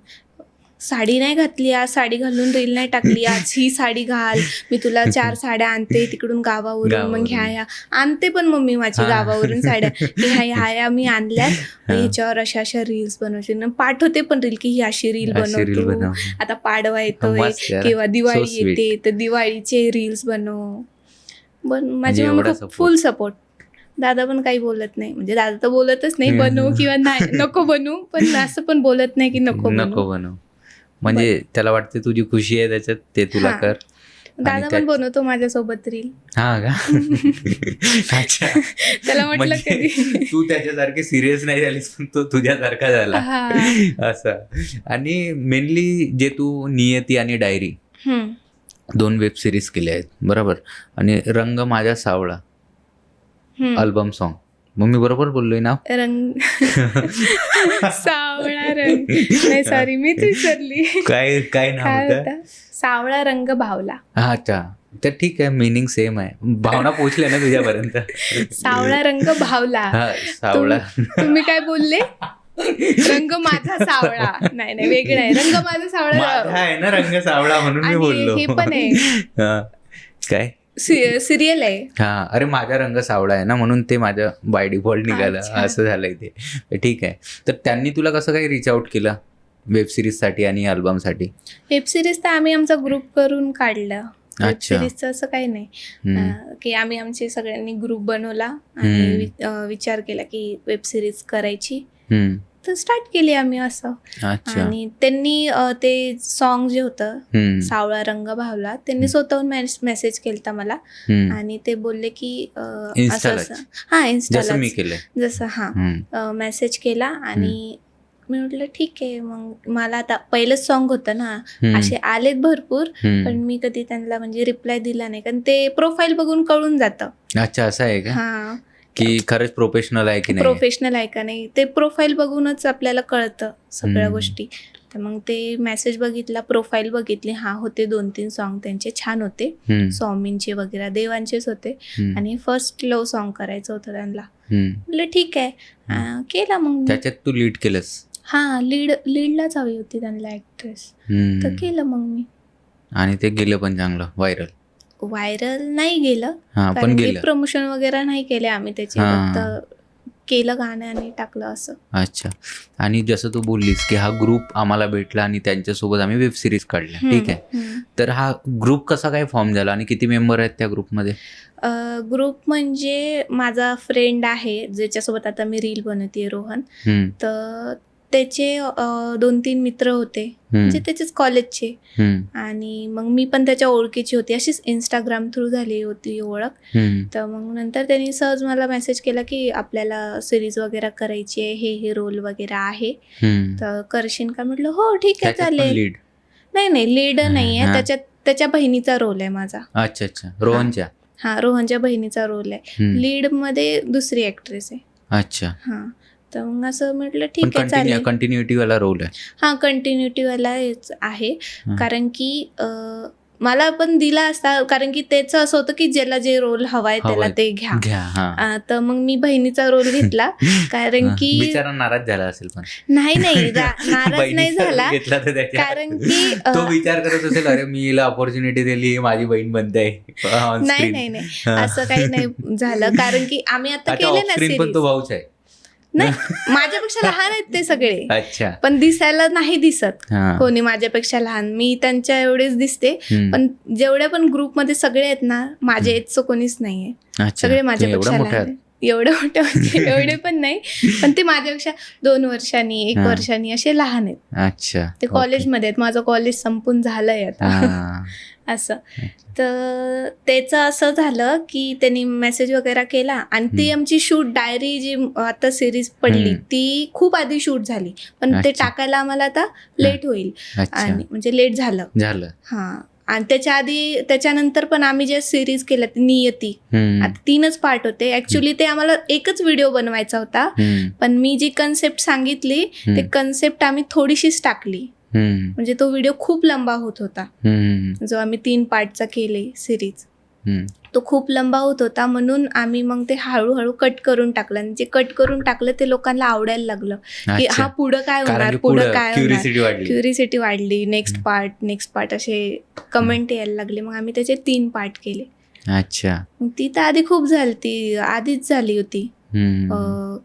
साडी नाही घातली आज, साडी घालून रील नाही टाकली आज, ही साडी घाल, मी तुला 4 साड्या आणते तिकडून गावावरून. मग ह्या आणते पण मम्मी माझी गावावरून साड्या, की ह्या मी आणल्यात, ह्याच्यावर अशा अशा रील्स बनवते, पाठवते पण रील की ही अशी रील बनवतो, आता पाडवा येतोय किंवा दिवाळी येते तर दिवाळीचे रील्स बनव. माझी मम्मी खूप फुल सपोर्ट. दादा पण काही बोलत नाही, म्हणजे दादा तर बोलतच नाही बनव किंवा नाही नको बनवू, पण असं पण बोलत नाही की नको बनवू. म्हणजे त्याला वाटते तुझी खुशी आहे त्याच्यात, ते तुला कर. दादा पण बनवतो माझ्यासोबत रील. हा का? अच्छा. त्याला म्हटलं कधी तू त्याच्यासारखी सिरियस नाही झालीस पण तो तुझ्यासारखा झाला असं. आणि मेनली जे तू नियती आणि डायरी 2 वेब सिरीज केल्या आहेत बरोबर, आणि रंग माझा सावळा अल्बम सॉन्ग, मग मी बरोबर बोललोय ना? रंग सावळा रंग नाही, सॉरी मीच विसरली. काय नाव होतं? सावळा रंग भावला. अच्छा, तर ठीक आहे, मिनिंग सेम आहे, भावना पोहोचल्या ना तुझ्यापर्यंत. सावळा रंग भावला. सावळा. तुम्ही काय बोलले? रंग माझा सावळा. नाही वेगळं आहे, रंग माझा सावळा आहे ना, रंग सावळा म्हणून मी बोललो. हे पण आहे काय सिरियल आहे. अरे माझा रंग सावळा आहे ना, म्हणून ते माझं बाय डिफॉल्ट निघालं, असं झालंय ते. ठीक आहे, तर त्यांनी तुला कसं काही रीच आउट केलं वेब सिरीज साठी आणि अल्बम साठी? वेब सिरीज तर आम्ही आमचा ग्रुप करून काढलं. वेब सिरीजचं असं काही नाही की आम्ही आमचे सगळ्यांनी ग्रुप बनवला आणि विचार केला की वेब सिरीज करायची. तर स्टार्ट केली आम्ही असं. अच्छा. आणि त्यांनी ते सॉन्ग जे होतं हम्म, सावळा रंग भावला, त्यांनी स्वतःहून मेसेज केलता मला हम्म. आणि ते बोलले की असं Instaलाच? असं हा जसं मी इन्स्टालाच केलंय. जसं हा हम्म, मेसेज केला आणि मी म्हटलं ठीक आहे. मग मला आता पहिलंच सॉन्ग होतं ना, हम्म, असे आलेत भरपूर, हम्म. पण मी कधी त्यांना म्हणजे रिप्लाय दिला नाही, कारण ते प्रोफाईल बघून कळून जातं. अच्छा, असं आहे का हा की खरंच प्रोफेशनल आहे की नाही? प्रोफेशनल आहे का नाही ते प्रोफाईल बघूनच आपल्याला कळतं सगळ्या हम्म. गोष्टी. तर मग ते मेसेज बघितला, प्रोफाईल बघितली, हा होते 2-3 सॉन्ग त्यांचे छान होते, हम्म, स्वामींचे वगैरे देवांचेच होते हम्म, आणि फर्स्ट लव सॉन्ग करायचं होतं त्यांना. हम्म. म्हटलं ठीक आहे. केला मग मी. त्याच्यात तू लीड केलंस? हा लीडलाच हवी होती त्यांना ऍक्ट्रेस, तर हम्म. केलं मग मी. आणि ते गेलं पण चांगलं व्हायरल? व्हायरल नाही गेलं, हा, पण कारण की गेलं. प्रमोशन वगैरे नाही केले आम्ही त्याचे, हा. फक्त केलं गाणं आणि टाकलं असं. अच्छा. आणि जसं तू बोललीस की हा ग्रुप आम्हाला भेटला आणि त्यांच्यासोबत आम्ही वेब सिरीज काढल्या, ठीक आहे. हम्म. तर हा ग्रुप कसा काय फॉर्म झाला आणि किती मेंबर आहेत त्या ग्रुपमध्ये? ग्रुप म्हणजे माझा फ्रेंड आहे ज्याच्यासोबत आता मी रील बनवते, रोहन. हम्म, तर त्याचे 2-3 मित्र होते, म्हणजे त्याचेच कॉलेजचे. हम्म, आणि मग मी पण त्याच्या ओळखीची होती, अशीच इंस्टाग्राम थ्रू झाली होती ओळख. हम्म, तर मग नंतर त्यांनी सहज मला मेसेज केला की आपल्याला सिरीज वगैरे करायची आहे, हे रोल वगैरे आहे, हम्म. तर करशील का? म्हटलं हो ठीक आहे त्याच्यात पण चालेल. लीड? नाही लीड नाही आहे हा. त्याच्यात, त्याच्या बहिणीचा रोल आहे माझा. अच्छा अच्छा, रोहनच्या? हा, रोहनच्या बहिणीचा रोल आहे. हम्म. लीड मध्ये दुसरी ऍक्ट्रेस आहे. अच्छा. हा, तर मग असं म्हटलं पण ठीक आहे चालेल. कंटिन्युटी वाला रोल आहे? हा, कंटिन्युटी वाला आहे, हा. कारण की मला पण दिला असता, कारण की त्याचं असं होतं की ज्याला जे रोल हवाय त्याला हवाय ते घ्या. हा. तर मग मी बहिणीचा रोल घेतला, कारण की बिचारा नाराज झाला असेल पण. नाही नाराज नाही बहिणीचा role झाला, घेतला तर त्याच्या कारण की तो विचार करत असेल, अरे मी हिला अपॉर्च्युनिटी दिली, माझी बहीण बनते ऑन नाही स्क्रीन. असं काही नाही झालं, कारण की आम्ही आता अच्छा, केले ऑफ ना स्क्रीन पण तो सिरीज. भाऊच आहे? नाही, माझ्यापेक्षा लहान आहेत ते सगळे, अच्छा. पण दिसायला नाही दिसत हा. कोणी माझ्यापेक्षा लहान. मी त्यांच्या एवढेच दिसते, हम्म. पण जेवढ्या पण ग्रुपमध्ये सगळे आहेत ना, माझ्या एजचं कोणीच नाहीये. अच्छा, सगळे तुम्ही माझ्यापेक्षा एवढं लहान मोठ्या आहेत. एवढे मोठे म्हणजे एवढे पण नाही, पण ते माझ्यापेक्षा 2 वर्षांनी 1 हा. वर्षांनी असे लहान आहेत. अच्छा. ते कॉलेजमध्ये आहेत, माझं कॉलेज संपून झालंय आता. हा. असं. तर त्याचं असं झालं की त्यांनी मेसेज वगैरे केला आणि ती आमची शूट डायरी जी आता सिरीज पडली ती खूप आधी शूट झाली, पण ते अच्छा. टाकायला आम्हाला आता लेट होईल, अच्छा. आणि म्हणजे लेट झालं. हा, आणि त्याच्यानंतर पण आम्ही जे सिरीज केल्या नियती, आता 3च पार्ट होते ऍक्च्युली. ते आम्हाला एकच व्हिडिओ बनवायचा होता, पण मी जी कन्सेप्ट सांगितली ते कन्सेप्ट आम्ही थोडीशीच टाकली, म्हणजे तो व्हिडिओ खूप लंबा होत होता. जो आम्ही 3 पार्टचा केले सिरीज, तो खूप लंबा होत होता, म्हणून आम्ही मग ते हळूहळू कट करून टाकलं. आणि जे कट करून टाकलं ते लोकांना आवडायला लागलं की हा पुढं काय होणार, पुढं काय होणार. क्युरिसिटी वाढली. नेक्स्ट पार्ट असे कमेंट यायला लागले. मग आम्ही त्याचे 3 पार्ट केले. अच्छा. मग ती तर आधी खूप झाली, आधीच झाली होती.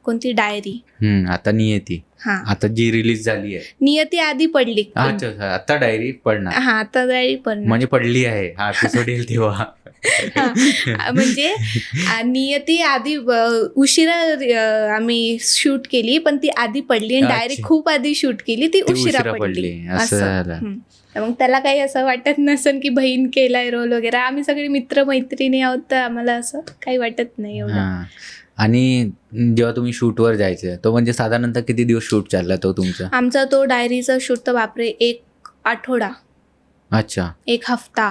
कोणती डायरी, आता नियती. हा, आता जी रिलीज झाली आहे नियती आधी पडली. अच्छा, आता डायरी पडणार? हा, आता डायरी पडणार, म्हणजे पडली आहे, हा एपिसोड येईल तेव्हा. म्हणजे नियती आधी उशिरा आम्ही शूट केली, पण ती आधी पडली. आणि डायरी खूप आधी शूट केली, ती उशिरा पडली. असं. मग त्याला काही असं वाटत नसेल की बहीण केलाय रोल वगैरे. आम्ही सगळे मित्र मैत्रिणी आहोत, तर आम्हाला असं काही वाटत नाही एवढं. आणि जेव्हा तुम्ही शूटवर जायचे, तो म्हणजे साधारणतः किती दिवस शूट चालला तो तुमचा? आमचा तो डायरीचा शूट तर बापरे 1 आठवडा. अच्छा. 1 हफ्ता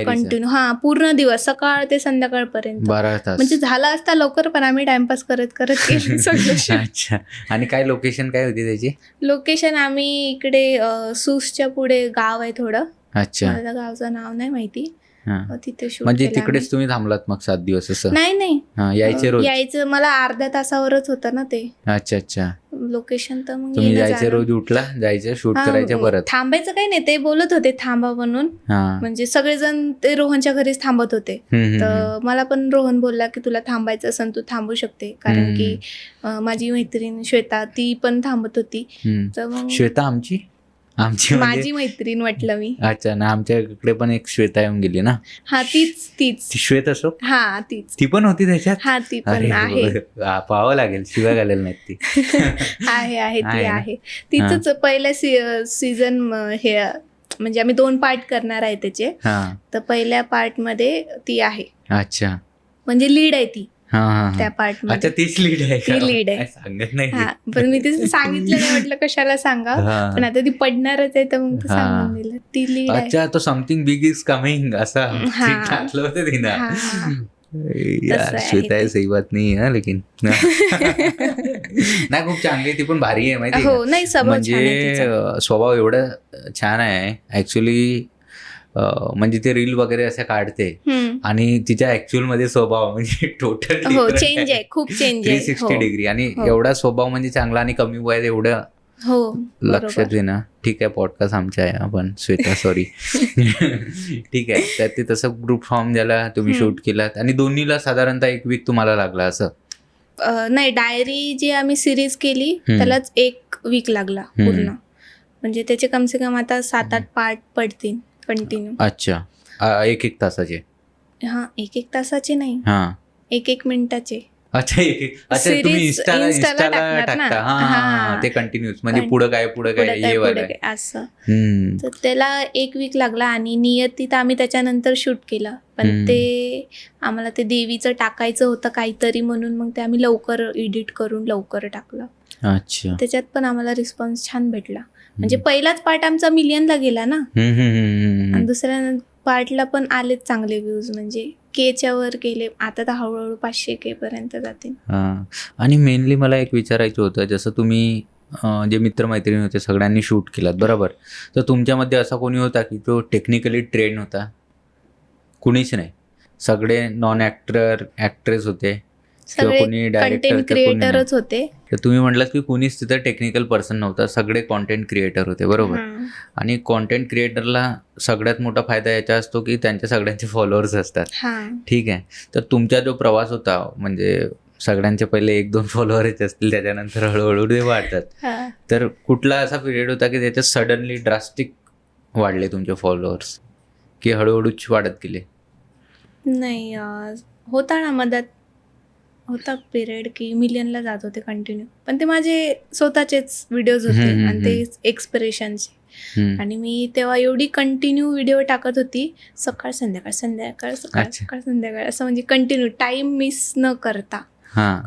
कंटिन्यू. हा, पूर्ण दिवस, सकाळ ते संध्याकाळपर्यंत, 12 तास. म्हणजे झाला असता लवकर, पण आम्ही टाइमपास करत केलं सगळं. अच्छा. आणि काय लोकेशन काय होती त्याची? लोकेशन आम्ही इकडे सूसच्या पुढे गाव आहे थोडं. अच्छा. मला गावचं नाव नाही माहिती. तिथे शूट म्हणजे केलं तिकडेच आम्ही. तुम्ही थांबलात मग 7 दिवस असं? नाही, यायचं मला अर्ध्या तासावरच होतं ना ते. अच्छा. लोकेशन तर मग तुम्ही जायचे रोज, जायचं शूट करायचं परत? थांबायचं काही नाही, ते बोलत होते थांबा म्हणून. म्हणजे सगळेजण ते रोहनच्या घरीच थांबत होते. तर मला पण रोहन बोलला की तुला थांबायचं असेल तू थांबू शकते, कारण की माझी मैत्रीण श्वेता ती पण थांबत होती. तर मग श्वेता आमची आमची म्हणजे माझी मैत्रीण म्हटलं मी. अच्छा ना, आमच्याकडे पण एक श्वेता येऊन गेली ना, हा तीच ती श्वेता असो, हा तीच. ती पण होती त्याच्यात. हा ती पण आहे. पाहावं लागेल, शिवाय घालेल नाही ती. आहे ती आहे ना? आहे. तिचंच पहिल्या सीझन हे म्हणजे आम्ही 2 पार्ट करणार आहे त्याचे. हा, तर पहिल्या पार्ट मध्ये ती आहे, अच्छा. म्हणजे लीड आहे ती हा हा त्या हा. पार्ट अच्छा, मध्ये. तीच लीड आहे का? ती lead आहे. काय सांगत नाही हा पण मी तिचं सांगितलं नाही, म्हटलं कशाला सांगा, हा. पण आता ती पडणारच आहे तर मग ते हा. सांगून दिलं. ती लीड आहे. अच्छा, तो समथिंग बिग इज कमिंग असं हा. टाकलं होतं तिनं. हा. यार तसं आहे श्वेता आहे, ते. सही बात नाही है लेकिन. नाही, खूप चांगली आहे ती, पण भारी आहे माहिती आहे हो का? नाही स्वभाव छान आहे म्हणजे तिचा. स्वभाव एवढं छान आहे ऍक्च्युली. म्हणजे ते रील वगैरे असे काढते आणि तिच्या ऍक्च्युअल मध्ये स्वभाव म्हणजे टोटल हो चेंज आहे, खूप चेंज आहे. 360 डिग्री. आणि हो. एवढा स्वभाव म्हणजे चांगला आणि कमी वयात एवढं हो लक्षात बरोबर. आहे ना. ठीक आहे, पॉडकास्ट आमचा आहे आपण श्वेता सॉरी. ठीक आहे, तर ते तसं ग्रुप फॉर्म झाला, तुम्ही शूट केलात आणि दोन्हीला साधारणतः 1 वीक तुम्हाला लागला असं. नाही, डायरी जी आम्ही सिरीज केली त्यालाच 1 वीक लागला पूर्ण. म्हणजे त्याचे कमसे कम आता 7-8 पार्ट पडतील कंटिन्यू. अच्छा, 1 तासाचे. हा 1 तासाचे नाही, हा, 1 मिनिटाचे. अच्छा, अच्छा, तुम्ही Series इंस्टाला टाकणार ना. टाकता. हा, हा. ते कंटिन्यूस म्हणजे पुढं काय पुढे ये वाला. असं. हम्म. तर त्याला 1 वीक लागला आणि नियती तर आम्ही त्याच्यानंतर शूट केलं, पण ते आम्हाला ते देवीचं टाकायचं होतं काहीतरी म्हणून मग ते आम्ही लवकर एडिट करून लवकर टाकलं. अच्छा. त्याच्यात पण आम्हाला रिस्पॉन्स छान भेटला. म्हणजे पहिलाच पार्ट आमचा मिलियनला गेला ना, आणि दुसऱ्या पार्टला पण आलेच चांगले व्ह्यूज, म्हणजे Kच्या वर गेले. आता तर हळूहळू 500K पर्यंत जातील. हा, आणि मेनली मला एक विचारायचं होतं, जसं तुम्ही जे मित्रमैत्रिणी होते सगळ्यांनी शूट केलात बरोबर, तर तुमच्यामध्ये असा कोणी होता की जो टेक्निकली ट्रेन होता? कुणीच नाही, सगळे नॉन ऍक्ट्रेस होते किंवा सगळे कोणी डायरेक्टर कंटेंट क्रिएटरच होते. तर तुम्ही म्हटलात की कुणीच तिथं टेक्निकल पर्सन नव्हता, सगळे कॉन्टेंट क्रिएटर होते बरोबर. हा. आणि कॉन्टेंट क्रिएटरला सगळ्यात मोठा फायदा याचा असतो की त्यांच्या सगळ्यांचे फॉलोअर्स असतात. हा. ठीक आहे, तर तुमचा जो प्रवास होता म्हणजे सगळ्यांचे पहिले 1-2 फॉलोअरच असतील, त्याच्यानंतर हळूहळू ते वाढतात. हा. तर कुठला असा पिरियड होता की त्याच्यात सडनली ड्रास्टिक वाढले तुमचे फॉलोअर्स, की हळूहळूच वाढत गेले? नाही, होता ना मधात होता पिरियड की मिलियनला जात होते कंटिन्यू, पण ते माझे स्वतःचेच व्हिडिओज होते आणि ते एक्सप्रेशनचे. आणि मी तेव्हा एवढी कंटिन्यू व्हिडिओ टाकत होती, सकाळ संध्याकाळ संध्याकाळ सकाळ अच्छा. सकाळ संध्याकाळ, असं म्हणजे कंटिन्यू टाइम मिस न करता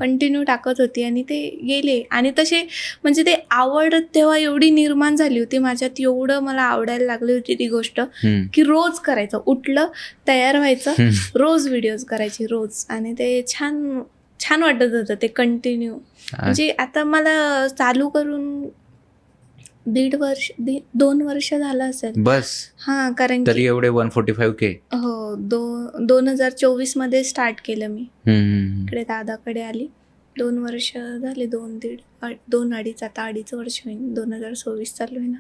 कंटिन्यू टाकत होती. आणि ते गेले, आणि तसे म्हणजे ते आवड तेव्हा एवढी निर्माण झाली होती माझ्यात, एवढं मला आवडायला लागली होती ती गोष्ट की रोज करायचं, उठलं तयार व्हायचं, रोज व्हिडिओज करायचे रोज. आणि ते छान छान वाटत होतं ते कंटिन्यू. म्हणजे आता मला चालू करून 2 वर्ष झालं असेल बस. हा, कारण तरी की एवढे 145K? हो 2024 मध्ये स्टार्ट केलं मी. इकडे दादाकडे आली, 2 वर्ष झाले, 2-2.5 आता 2.5 वर्ष होईल, 2026 चालू आहे ना.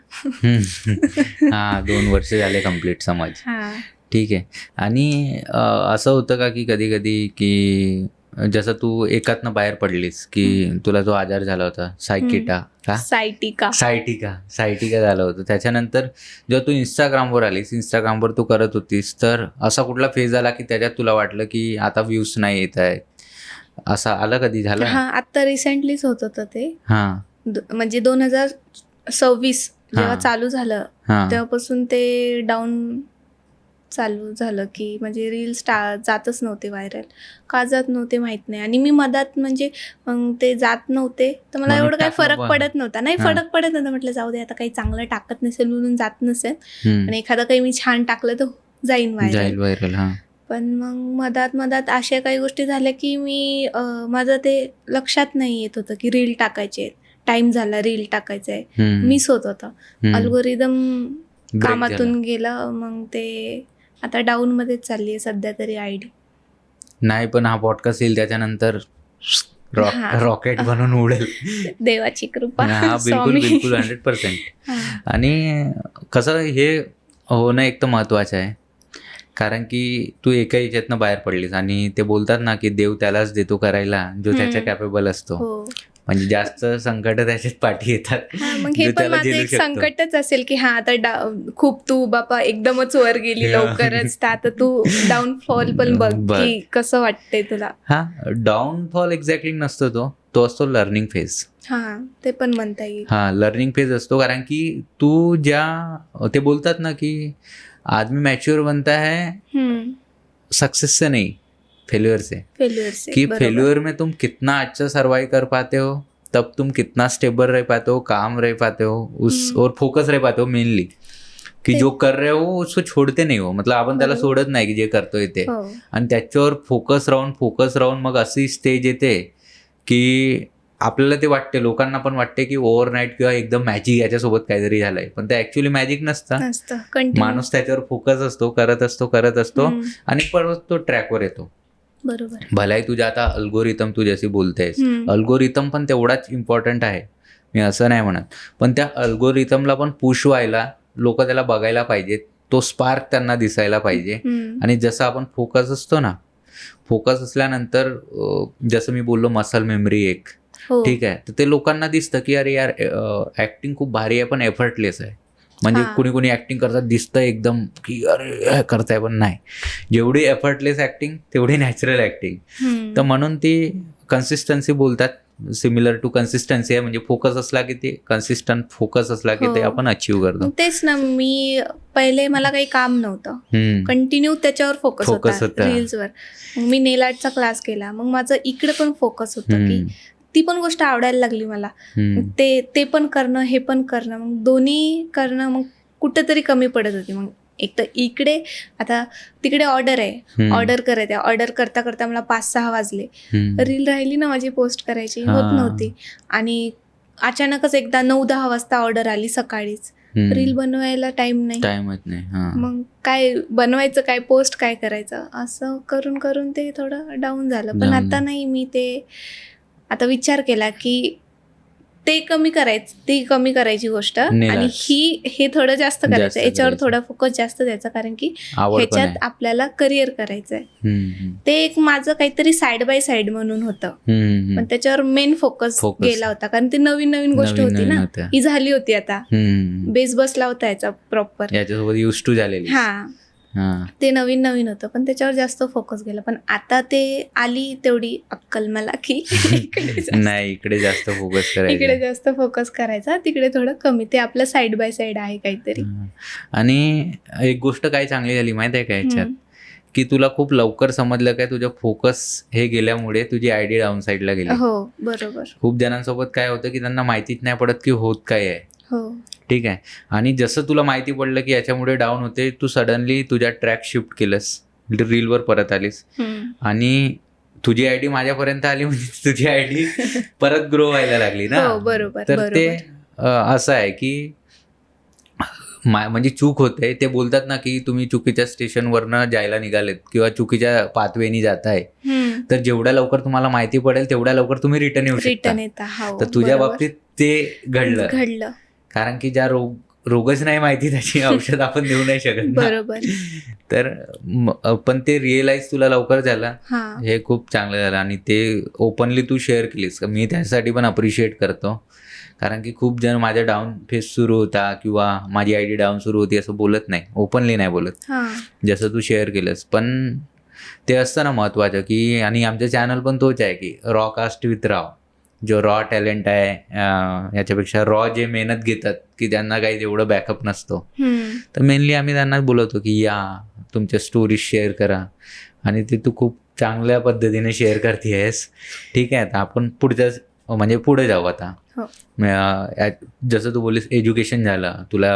हा, 2 वर्ष झाले कम्प्लीट, समज. हा. ठीक आहे. आणि असं होतं का की कधी कधी की जसं तू एकातनं बाहेर पडलीस की तुला जो आजार झाला होता सायटिका झालं होतं, त्याच्यानंतर जेव्हा तू इंस्टाग्रामवर आलीस, इंस्टाग्रामवर तू करत होतीस, तर असा कुठला फेज आला की त्याच्यात तुला वाटलं की आता व्ह्यूज नाही येत आहेत, असं आलं? कधी झालं? हा, आता रिसेंटलीच होत होतं ते. हा, म्हणजे 2026 जेव्हा चालू झालं तेव्हापासून ते डाऊन चालू झालं, की म्हणजे रील्स जातच नव्हते व्हायरल. का जात नव्हते माहित नाही. आणि मी मधात म्हणजे मग ते जात नव्हते तर मला एवढं काही फरक पडत नव्हता. नाही फरक पडत नव्हता, म्हटलं जाऊ दे, आता काही चांगलं टाकत नसेल म्हणून जात नसेल, आणि एखादं काही मी छान टाकलं तर जाईन व्हायरल. पण मग मधात अशा काही गोष्टी झाल्या की मी माझं ते लक्षात नाही येत होतं की रील टाकायचे, टाइम झाला रील टाकायचंय, मिस होत होतं. अल्गोरिदम कामातून गेलं, मग ते आता डाऊन मध्येच चालली आहे सध्या तरी आयडी. नाही, पण हा पॉडकास्ट येईल त्याच्यानंतर रॉकेट बनून उडेल. देवाची कृपा. हा, बिलकुल 100%. आणि कसं हे होणं एक तर महत्वाचं आहे, कारण की तू एका याच्यातनं बाहेर पडलीस, आणि ते बोलतात ना की देव त्यालाच देतो करायला जो त्याच्या कॅपेबल असतो. म्हणजे जास्त संकट त्याच्यात पाठी येतात. हा, मग हे जो पण त्याला माझं झेलू एक शकतो. संकटच असेल की हा आता खूप तू बापा एकदमच वर गेली लवकरच, तर आता तू डाऊनफॉल पण बघ बघ. की कसं वाटतंय तुला. हा, डाऊनफॉल एक्झॅक्टली नसतो तो असतो लर्निंग फेज. हा, ते पण म्हणता येईल. हा, लर्निंग फेज असतो, कारण की तू ते बोलतात ना की आदमी मॅच्युअर बनता है सक्सेस से नहीं, फेल्यूर से. फेल्युअर से, कि बरोबर. फेल्यूर में तुम कितना अच्छा सर्वाइव कर पाते हो, तब तुम कितना स्टेबल रह पाते हो, काम रह पाते हो और फोकस रह पाते हो मेनली, की जो कर रहे हो उसको छोडते नाही हो. मतलब आपण त्याला बरोबर. सोडत नाही की जे करतोय ते, हो. आणि त्याच्यावर फोकस राहून मग अशी स्टेज येते की आपल्याला ते वाटते, लोकांना पण वाटते की ओव्हरनाईट किंवा एकदम मॅजिक याच्यासोबत काहीतरी झालंय, पण ते ऍक्च्युअली मॅजिक नसतं. माणूस त्याच्यावर फोकस असतो, करत असतो आणि परत तो ट्रॅकवर येतो. बरोबर. भलाही तुझ्या आता अल्गोरिथम तू जशी बोलतेस, अल्गोरिथम पण तेवढाच इम्पॉर्टंट आहे, मी असं नाही म्हणत, पण त्या अल्गोरिथमला पण पुश व्हायला लोक त्याला बघायला पाहिजेत, तो स्पार्क त्यांना दिसायला पाहिजे. आणि जसं आपण फोकस असतो ना, फोकस असल्यानंतर जसं मी बोललो मसल मेमरी एक, ठीक आहे, तर ते लोकांना दिसतं की अरे यार ऍक्टिंग खूप भारी आहे पण एफर्टलेस आहे. म्हणजे कुणी ऍक्टिंग करतात दिसतं एकदम की अरे करताय, पण नाही. जेवढी एफर्टलेस ऍक्टिंग तेवढी नॅचरल ऍक्टिंग. तर म्हणून ती कन्सिस्टन्सी बोलतात, सिमिलर टू कन्सिस्टन्सी आहे. म्हणजे फोकस असला की ते कन्सिस्टंट फोकस असला की ते आपण अचीव करतो. तेच ना, मी पहिले मला काही काम नव्हतं, कंटिन्यू त्याच्यावर फोकस होता रील्सवर. मग मी नेल आर्टचा क्लास केला, मग माझं इकडे पण फोकस होतं की ती पण गोष्ट आवडायला लागली मला. ते पण करणं, हे पण करणं, मग दोन्ही करणं, मग कुठेतरी कमी पडत होती. मग एक तर इकडे आता तिकडे ऑर्डर आहे, ऑर्डर करायचं, ऑर्डर करता करता मला 5-6 वाजले, रील राहिली ना माझी पोस्ट करायची, होत नव्हती. आणि अचानकच एकदा 9-10 वाजता ऑर्डर आली सकाळीच, रील बनवायला टाइमच नाही. मग काय बनवायचं, काय पोस्ट काय करायचं, असं करून करून ते थोडं डाऊन झालं. पण आता नाही, मी ते आता विचार केला की ते कमी करायची गोष्ट, आणि हे थोडं जास्त करायचं, याच्यावर थोडा फोकस जास्त द्यायचा, कारण की ह्याच्यात आपल्याला करिअर करायचंय. ते एक माझं काहीतरी साइड बाय साइड म्हणून होतं, पण त्याच्यावर मेन फोकस गेला होता, कारण ती नवीन गोष्ट होती ना, ही झाली होती, आता बेस बसला होता याचा प्रॉपर, याच्यासोबत युज टू झालेली. ते नवीन होतं, पण त्याच्यावर जास्त फोकस गेला. पण आता ते आली तेवढी अक्कल मला की नाही, इकडे जास्त फोकस करायचा, तिकडे थोडं कमी. ते आपलं साइड बाय साइड आहे काहीतरी. आणि एक गोष्ट काय चांगली झाली माहिती आहे का याच्यात, की तुला खूप लवकर समजलं काय, तुझं फोकस हे गेल्यामुळे तुझी आयडी डाऊन साईडला गेली. हो, बरोबर. खूप जणांसोबत काय होतं की त्यांना माहितीच नाही पडत की होत काय आहे. ठीक आहे, आणि जसं तुला माहिती पडलं की याच्यामुळे डाऊन होते, तू सडनली तुझ्या ट्रॅक शिफ्ट केलंस, रीलवर परत आलीस, आणि तुझी आयडी माझ्यापर्यंत आली, म्हणजे तुझी आयडी परत ग्रो व्हायला लागली ना. तर ते असं आहे की म्हणजे चूक होते. ते बोलतात ना की तुम्ही चुकीच्या स्टेशनवरनं जायला निघालेत किंवा चुकीच्या पाथवेनी जाताय, तर जेवढ्या लवकर तुम्हाला माहिती पडेल तेवढ्या लवकर तुम्ही रिटर्न येऊ शकता. तर तुझ्या बाबतीत ते घडलं, कारण की ज्या रोगच नाही माहिती त्याची औषध आपण देऊ नाही शकत. बरोबर. तर पण ते रिअलाइज तुला लवकर झालं, हे खूप चांगलं झालं. आणि ते ओपनली तू शेअर केलीस, मी त्यासाठी पण अप्रिशिएट करतो. कारण की खूप जण माझ्या डाऊन फेज सुरू होता किंवा माझी आयडी डाऊन सुरू होती असं बोलत नाही, ओपनली नाही बोलत, जसं तू शेअर केलंस. पण ते असतं ना महत्वाचं की, आणि आमचं चॅनल पण तोच आहे की रॉ कास्ट विथ राव, जो रॉ टॅलेंट आहे, याच्यापेक्षा रॉ जे मेहनत घेतात की त्यांना काही तेवढं बॅकअप नसतो, तर मेनली आम्ही त्यांना बोलवतो की या तुमच्या स्टोरीज शेअर करा, आणि ते तू खूप चांगल्या पद्धतीने शेअर करतेस. ठीक आहे, आता आपण पुढे जाऊ. आता जसं तू बोललीस एज्युकेशन झालं, तुला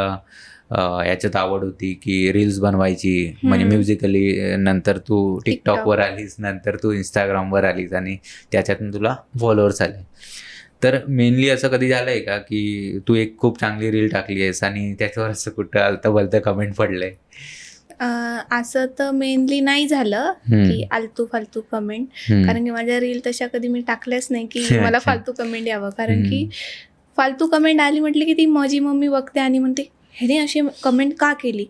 याच्यात आवड होती की रील्स बनवायची, म्हणजे म्युझिकली, नंतर तू टिकटॉकवर आलीस, नंतर तू इंस्टाग्रामवर आलीस, आणि त्याच्यातून तुला फॉलोअर्स आले. तर मेनली असं कधी झालंय का की तू एक खूप चांगली रील टाकली आहेस आणि त्याच्यावर असं कुठं आलतं भलतं कमेंट पडलंय? असं तर मेनली नाही झालं की आलतू फालतू कमेंट, कारण की माझ्या रील तशा कधी मी टाकल्याच नाही की मला फालतू कमेंट यावं, कारण की फालतू कमेंट आली म्हटली की ती माझी मम्मी बघते आणि म्हणते ह्याने अशी कमेंट का केली,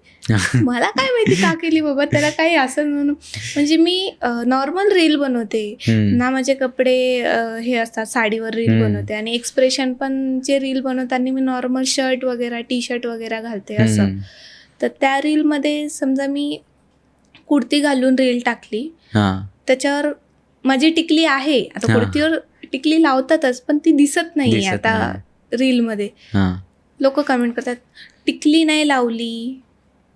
मला काय माहिती का केली बाबा, त्याला काही असं म्हणून. म्हणजे मी नॉर्मल रील बनवते ना, माझे कपडे हे असतात साडीवर रील बनवते, आणि एक्सप्रेशन पण जे रील बनवताना मी नॉर्मल शर्ट वगैरे टी शर्ट वगैरे घालते असं. तर त्या रीलमध्ये समजा मी कुर्ती घालून रील टाकली, त्याच्यावर माझी टिकली आहे, आता कुर्तीवर टिकली लावतातच पण ती दिसत नाहीये आता रीलमध्ये. लोक कमेंट करतात टिकली नाही लावली.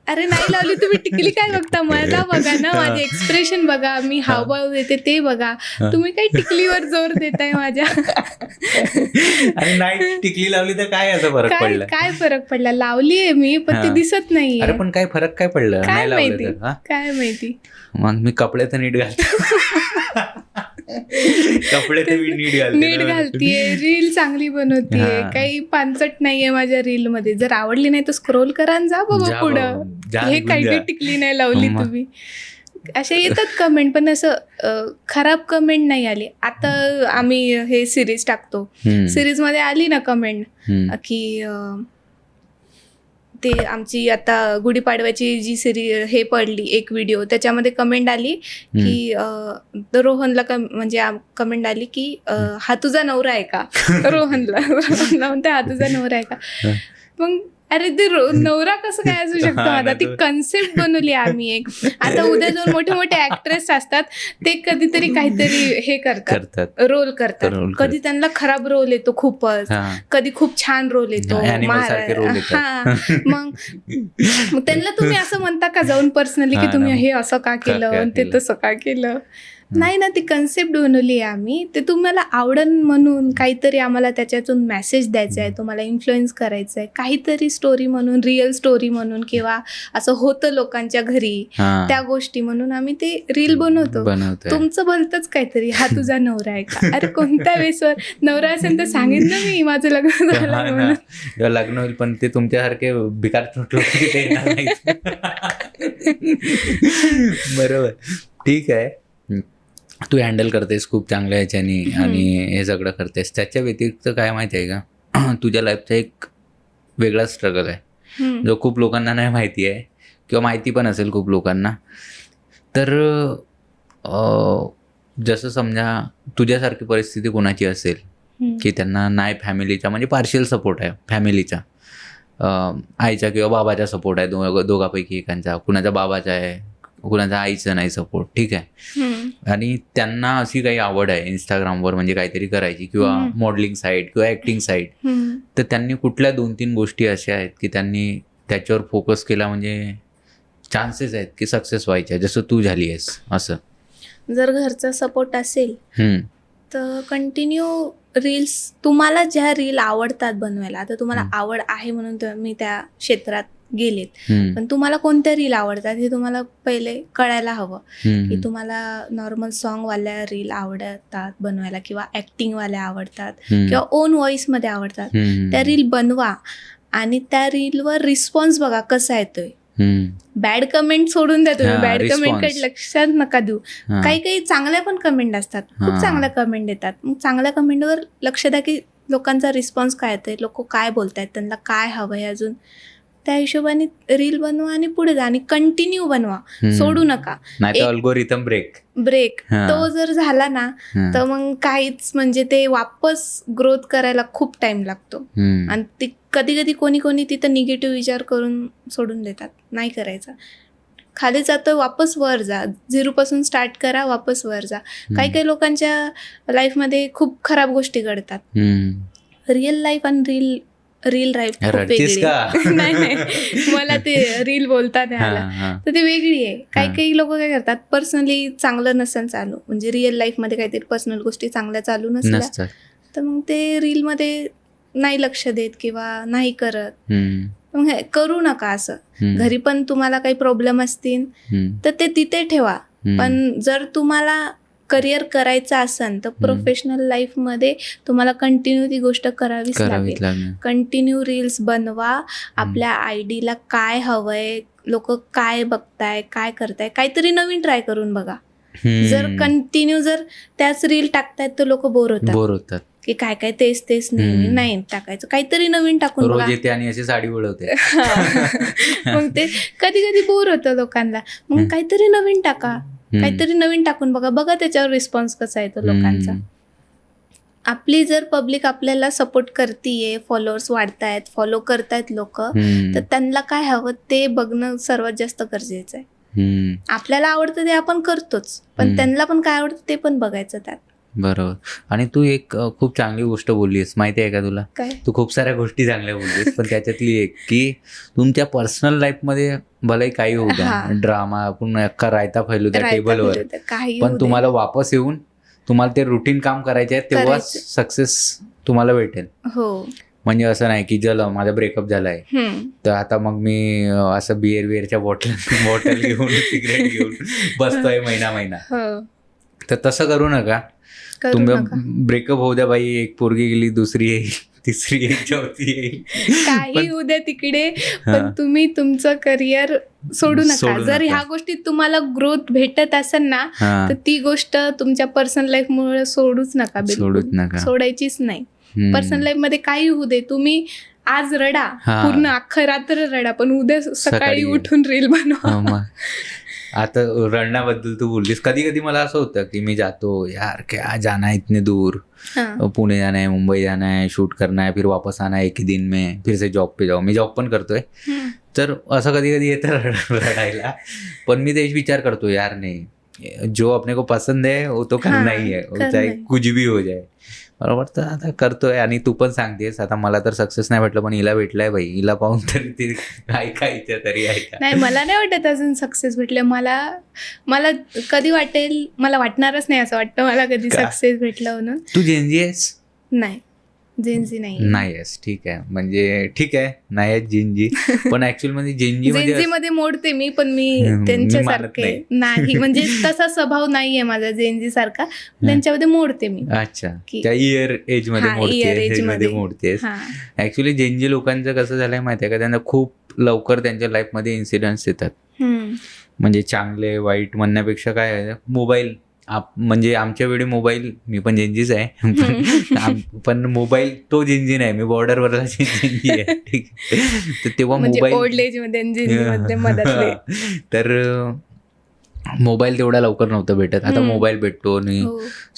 अरे नाही लावली तुम्ही, टिकली काय बघता, मला बघा ना, माझे एक्सप्रेशन बघा, मी हावभाव देते ते बघा, तुम्ही काही टिकलीवर जोर देताय माझ्या. आणि नाही टिकली लावली तर काय असं फरक पडला, काय फरक पडला, लावलीये मी पण ते दिसत नाहीये. अरे पण काय फरक काय पडलं, काय माहिती, काय माहिती. मग मी कपडे तर नीट घालतो, कपडे तर मी नीट घालतीये, रील चांगली बनवतीये, काही पानचट नाहीये माझ्या रील मध्ये. जर आवडली नाही तर स्क्रोल करा आणि जा बाबा पुढं, हे काही टिकली नाही लावली तुम्ही. असे येतात कमेंट, पण असं खराब कमेंट नाही आली. आता आम्ही हे सिरीज टाकतो, सिरीज मध्ये आली ना कमेंट की ते आमची आता गुढीपाडव्याची जी हे पडली एक व्हिडिओ, त्याच्यामध्ये कमेंट आली की रोहनला म्हणजे कमेंट आली की हा तुझा नवरा आहे का. रोहनला म्हणते हा तुझा नवरा आहे का. मग अरे ते नवरा कसं काय असू शकतो. आता ती कन्सेप्ट बनवली आम्ही एक. आता उद्या जाऊन मोठे मोठे ऍक्ट्रेस असतात, ते कधीतरी काहीतरी हे करतात, रोल करतात. कधी त्यांना खराब रोल येतो खूपच, कधी खूप छान रोल येतो. मग त्यांना तुम्ही असं म्हणता का जाऊन पर्सनली की तुम्ही हे असं का केलं, ते तसं का केलं. नाही ना, ती कन्सेप्ट बनवली आहे आम्ही. ते तुम्हाला आवडन म्हणून काहीतरी आम्हाला त्याच्यातून मेसेज द्यायचा आहे, तुम्हाला इन्फ्लुएन्स करायचं आहे, काहीतरी स्टोरी म्हणून, रिअल स्टोरी म्हणून, किंवा असं होतं लोकांच्या घरी त्या गोष्टी म्हणून आम्ही ते रील बनवतो. तुमचं भलतंच काहीतरी, हा तुझा नवरा आहे का. अरे कोणत्या वेळेसवर नवरा असेल तर सांगेन ना मी माझं लग्न झालं म्हणून. लग्न होईल पण ते तुमच्यासारखे भिकार बरोबर. ठीक आहे, तू हँडल करतेस खूप चांगल्या ह्याच्याने आणि हे सगळं करतेस. त्याच्या व्यतिरिक्त काय माहिती आहे का, तुझ्या लाईफचा एक वेगळा स्ट्रगल आहे जो खूप लोकांना नाही माहिती आहे, किंवा माहिती पण असेल खूप लोकांना. तर जसं समजा तुझ्यासारखी परिस्थिती कोणाची असेल की त्यांना नाही फॅमिलीचा, म्हणजे पार्शियल सपोर्ट आहे फॅमिलीचा, आईचा किंवा बाबाचा सपोर्ट आहे, दोघांपैकी एकांचा, कुणाचा बाबाचा आहे, कुणाचा आईचं नाही सपोर्ट, ठीक आहे. आणि त्यांना अशी काही आवड आहे इंस्टाग्रामवर म्हणजे काहीतरी करायची, किंवा मॉडेलिंग साईट किंवा ऍक्टिंग साईट, तर त्यांनी कुठल्या 2-3 गोष्टी अशा आहेत की त्यांनी त्याच्यावर फोकस केला म्हणजे चान्सेस आहेत की सक्सेस व्हायच्या, जसं तू झाली आहेस असं. जर घरचा सपोर्ट असेल तर कंटिन्यू रील्स, तुम्हाला ज्या रील आवडतात बनवायला, आता तुम्हाला आवड आहे म्हणून मी त्या क्षेत्रात गेलेत, पण तुम्हाला कोणत्या रील आवडतात हे तुम्हाला पहिले कळायला हवं. की तुम्हाला नॉर्मल सॉन्ग वाल्या रील आवडतात बनवायला, किंवा ऍक्टिंग वाल्या आवडतात, किंवा ओन व्हॉइस मध्ये आवडतात, त्या रील बनवा. आणि त्या रीलवर रिस्पॉन्स बघा कसा येतोय. बॅड कमेंट सोडून द्या तुम्ही, बॅड कमेंटकडे लक्षात नका देऊ. काही काही चांगल्या पण कमेंट असतात, खूप चांगल्या कमेंट येतात. मग चांगल्या कमेंटवर लक्ष द्या की लोकांचा रिस्पॉन्स काय येतोय, लोक काय बोलतायत, त्यांना काय हवंय अजून. त्या हिशोबाने रील बनवा आणि पुढे जा, आणि कंटिन्यू बनवा, सोडू नका. अल्गोरिथम ब्रेक तो जर झाला ना तर मग काहीच, म्हणजे ते वापस ग्रोथ करायला खूप टाइम लागतो. आणि ती कधी कधी कोणी तिथं निगेटिव्ह विचार करून सोडून देतात, नाही करायचा. खाली जातं वापस वर जा, 0 पासून स्टार्ट करा, वापस वर जा. काही काही लोकांच्या लाईफमध्ये खूप खराब गोष्टी घडतात. रिअल लाईफ आणि रील लाईफ खूप वेगळी. नाही, मला ते रील बोलता नाही आला, तर ते वेगळी आहे. काही लोक काय करतात, पर्सनली चांगलं नसेल चालू, म्हणजे रिअल लाईफ मध्ये काहीतरी पर्सनल गोष्टी चांगल्या चालू नसल्या तर मग ते रील मध्ये नाही लक्ष देत किंवा नाही करत. मग करू नका असं. घरी पण तुम्हाला काही प्रॉब्लेम असतील तर ते तिथे ठेवा, पण जर तुम्हाला करिअर करायचं असेल तर प्रोफेशनल लाईफ मध्ये तुम्हाला कंटिन्यू ती गोष्ट करावीच लागेल. कंटिन्यू रील्स बनवा. आपल्या आयडीला काय हवंय, लोक काय बघताय, काय करताय, काहीतरी नवीन ट्राय करून बघा. जर कंटिन्यू जर त्याच रील टाकतायत तर लोक बोर होतात. की काय काय तेच तेच नेहमी नाही टाकायचं, काहीतरी नवीन टाकून रोज बघा. येते आणि अशी साडी उडवते. मग ते कधी कधी बोर होतं लोकांना, मग काहीतरी नवीन टाका, काहीतरी नवीन टाकून बघा, बघा त्याच्यावर रिस्पॉन्स कसा येतो लोकांचा. आपली जर पब्लिक आपल्याला सपोर्ट करतीये, फॉलोअर्स वाढतायत, फॉलो करतायत लोक, तर त्यांना काय हवं ते बघणं सर्वात जास्त गरजेचं आहे. आपल्याला आवडतं ते आपण करतोच, पण त्यांना पण काय आवडतं ते पण बघायचं त्यात. बरोबर. आणि तू एक खूप चांगली गोष्ट बोललीस, माहिती आहे का तुला? काय? तू खूप साऱ्या गोष्टी चांगल्या बोललीस, पण त्याच्यातली एक की तुमच्या पर्सनल लाईफमध्ये भलेही काही होऊ द्या, ड्रामा आपण अख्खा रायता फैलू द्या टेबलवर, पण तुम्हाला वापस येऊन तुम्हाला ते रुटीन काम करायचे आहे, तेव्हाच सक्सेस तुम्हाला भेटेल. हो. म्हणजे असं नाही की चल माझा ब्रेकअप झालाय तर आता मग मी असं बिअरच्या बॉटल घेऊन सिगरेट घेऊन बसतोय महिना. तर तसं करू नका. तुम्ही ब्रेकअप होऊ द्या बाई, एक पोरगी गेली, दुसरी येईल, तिसरी येईल, चौथी येईल, काही उद्या तिकडे, पण तुम्ही तुमचं करिअर सोडू नका. जर ह्या गोष्टीत तुम्हाला ग्रोथ भेटत असेल ना, तर ती गोष्ट तुमच्या पर्सनल लाईफ मुळे सोडूच नका. सोडायचीच नाही. पर्सनल लाईफ मध्ये काही होऊ दे, तुम्ही आज रडा, पूर्ण अख्खं रात्र रडा, पण उद्या सकाळी उठून रील बनवा. आता रडण्याबद्दल तू बोललीस, कधी कधी मला असं होतं की मी जातो, यार क्या जाना है इतने दूर, पुणे जाना है, मुंबई जाना है, शूट करना है, फिर वापस आना है एक ही दिन में, फिर से जॉब पे जाओ. मी जॉब पण करतोय, तर असं कधी कधी येतं रडायला. पण मी तेच विचार करतो, यार नाही, जो अपने को पसंद है वो तो करना ही है, चाहे कुछ भी हो जाए. बरोबर. तर आता करतोय. आणि तू पण सांगतेस, आता मला तर सक्सेस नाही भेटलं, पण हिला भेटलाय बाई, हिला पाहून तरी ती ऐकायचं तरी ऐका. नाही, मला नाही वाटत अजून सक्सेस भेटलं. मला कधी वाटेल, मला वाटणारच नाही असं वाटतं मला कधी सक्सेस भेटलं म्हणून. तू जेनजी आहेस? नाही, जेनजी नाही आहेस. ठीक आहे, म्हणजे ठीक आहे, नाही आहे जेनजी, पण ऍक्च्युअली म्हणजे जेनजी मध्ये मोडते मी, पण मी त्यांच्यासारखे नाही, म्हणजे तसा स्वभाव नाहीये माझा जेनजी सारखा, त्यांच्यामध्ये मोडते मी. अच्छा, त्या इयर एज मध्ये मोडतेस. ऍक्च्युली जेनजी लोकांचं कसं झालंय माहितीये का, त्यांना खूप लवकर त्यांच्या लाईफ मध्ये इन्सिडेंट्स येतात. म्हणजे चांगले वाईट म्हणण्यापेक्षा काय आहे, मोबाईल म्हणजे आमच्या वेळी मोबाईल, मी पण जेनजीच आहे, पण मोबाईल तो जेनजी नाही, मी बॉर्डरवरला जेनजी आहे. ठीक आहे. तर तेव्हा मोबाईल ओल्ड एज मध्ये तर मोबाईल तेवढा लवकर नव्हतं भेटत. आता मोबाईल भेटतो आणि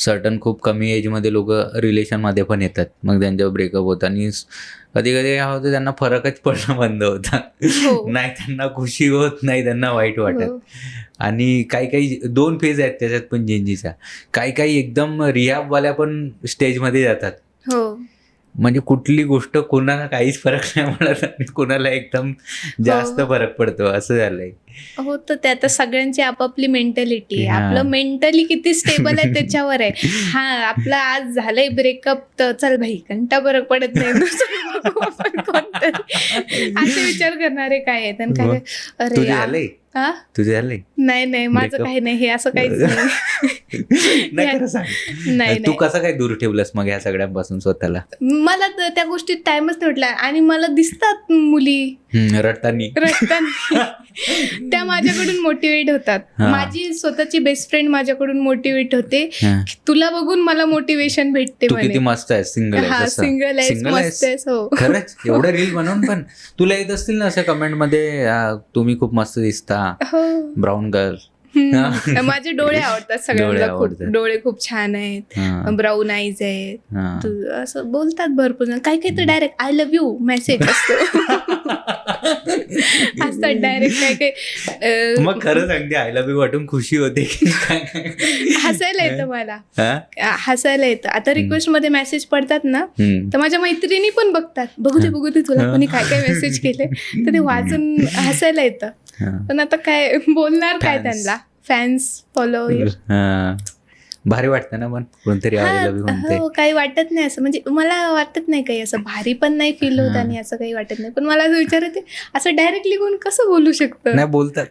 सर्टन खूप कमी एजमध्ये लोक रिलेशनमध्ये पण येतात, मग त्यांच्यावर ब्रेकअप होतं. आणि कधी कधी काय होतं, त्यांना फरकच पडणं बंद होता. नाही त्यांना खुशी होत, नाही त्यांना वाईट वाटत. आणि काही दोन फेज आहेत त्याच्यात पण जेनजीचा. काही एकदम रिहाबवाल्या पण स्टेजमध्ये जातात. म्हणजे कुठली गोष्ट कोणाला काहीच फरक नाही पडत आणि कोणाला एकदम जास्त फरक पडतो, असं झालंय. हो, तर ते आता सगळ्यांची आपापली मेंटॅलिटी आहे. आपलं मेंटली किती स्टेबल आहे त्याच्यावर आहे. आपलं आज झालंय ब्रेकअप, तर चल भाई घंटा फरक पडत नाही, असे विचार करणारे काय आहेत. आणि काय, अरे तुझे झाले? नाही, माझं काही नाही, हे असं काहीच नाही. तू कसं काय दूर ठेवलंस मग ह्या सगळ्यांपासून स्वतःला? मला त्या गोष्टीत टाइमच नाही भेटला. आणि मला दिसतात मुली रडताना, त्या माझ्याकडून मोटिवेट होतात. माझी स्वतःची बेस्ट फ्रेंड माझ्याकडून मोटिवेट होते, तुला बघून मला मोटिवेशन भेटते. किती मस्त आहे, सिंगल आहेस. हो, खरंच. एवढं रील बनवून पण तुला येत असतील ना असं कमेंट मध्ये, तुम्ही खूप मस्त दिसता, ब्राऊन गर्ल. माझे डोळे आवडतात सगळ्यांना, खूप डोळे खूप छान आहेत, ब्राऊन आईज आहेत, असं बोलतात भरपूर जण. काही तर direct I love you message असतो असतात डायरेक्ट. काय मग खरं सांगते, आय लव्ह यू वाटून खुशी होते. हसायला येतं मला, हसायला येतं. आता रिक्वेस्ट मध्ये मेसेज पडतात ना, तर माझ्या मैत्रिणी पण बघतात, बघू दे तुला कोणी काय मेसेज केले, तर ते वाचून हसायला येतं. पण आता काय बोलणार, काय त्यांना फॅन्स फॉलो. भारी वाटतं ना, पण कोणतरी आय लव्ह यू म्हणते. काही वाटत नाही असं, म्हणजे मला वाटत नाही काही असं भारी पण नाही फील होत आणि असं काही वाटत नाही. पण मला असं विचारते, असं डायरेक्टली कोण कसं बोलू शकतं? नाही, बोलतात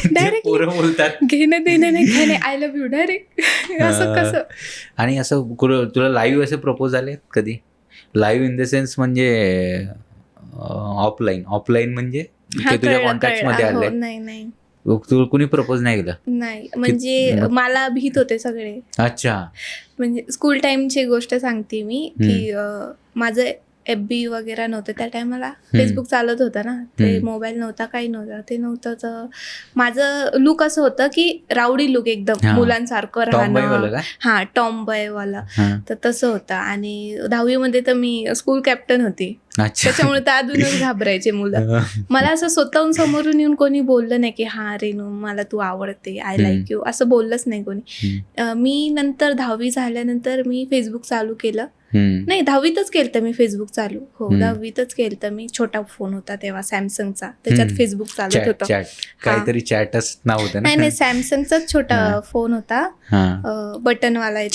डायरेक्ट, बोलतात, घेणं देणं नाही, काय नाही, आय लव्ह यू डायरेक्ट, असं कसं? आणि असं तुला लाईव्ह असे प्रपोज झाले कधी? लाईव्ह इन द सेन्स म्हणजे ऑफलाईन म्हणजे तुझ्या कॉन्टॅक्ट मध्ये आले? नाही. तू कुणी प्रपोज नाही केलं? नाही, म्हणजे मला भीत होते सगळे. अच्छा. म्हणजे स्कूल टाइमची गोष्ट सांगते मी की माझं FB वगैरे नव्हतं त्या टायमाला. फेसबुक चालत होतं ना, ते मोबाईल नव्हता, काही नव्हतं, ते नव्हतं. तर माझं लुक असं होतं की राऊडी लुक एकदम, मुलांसारखं राहणं. हा, टॉम बॉयवाला. तर तसं होतं. आणि 10वी तर मी स्कूल कॅप्टन होती, त्याच्यामुळे तर अजूनच घाबरायचे मुलं. मला असं स्वतःहून समोरून येऊन कोणी बोललं नाही की हा रेनू मला तू आवडते, आय लाईक यू, असं बोललंच नाही कोणी. मी नंतर 10वी झाल्यानंतर मी फेसबुक चालू केलं. नाही, 10वीतच केलं मी फेसबुक चालू. हो, 10वीतच केलं मी. छोटा फोन होता तेव्हा, सॅमसंगचा, त्याच्यात फेसबुक चालत होतं. काहीतरी चॅटच नाव होतं ना? नाही, सॅमसंगचाच छोटा फोन होता, बटनवाला.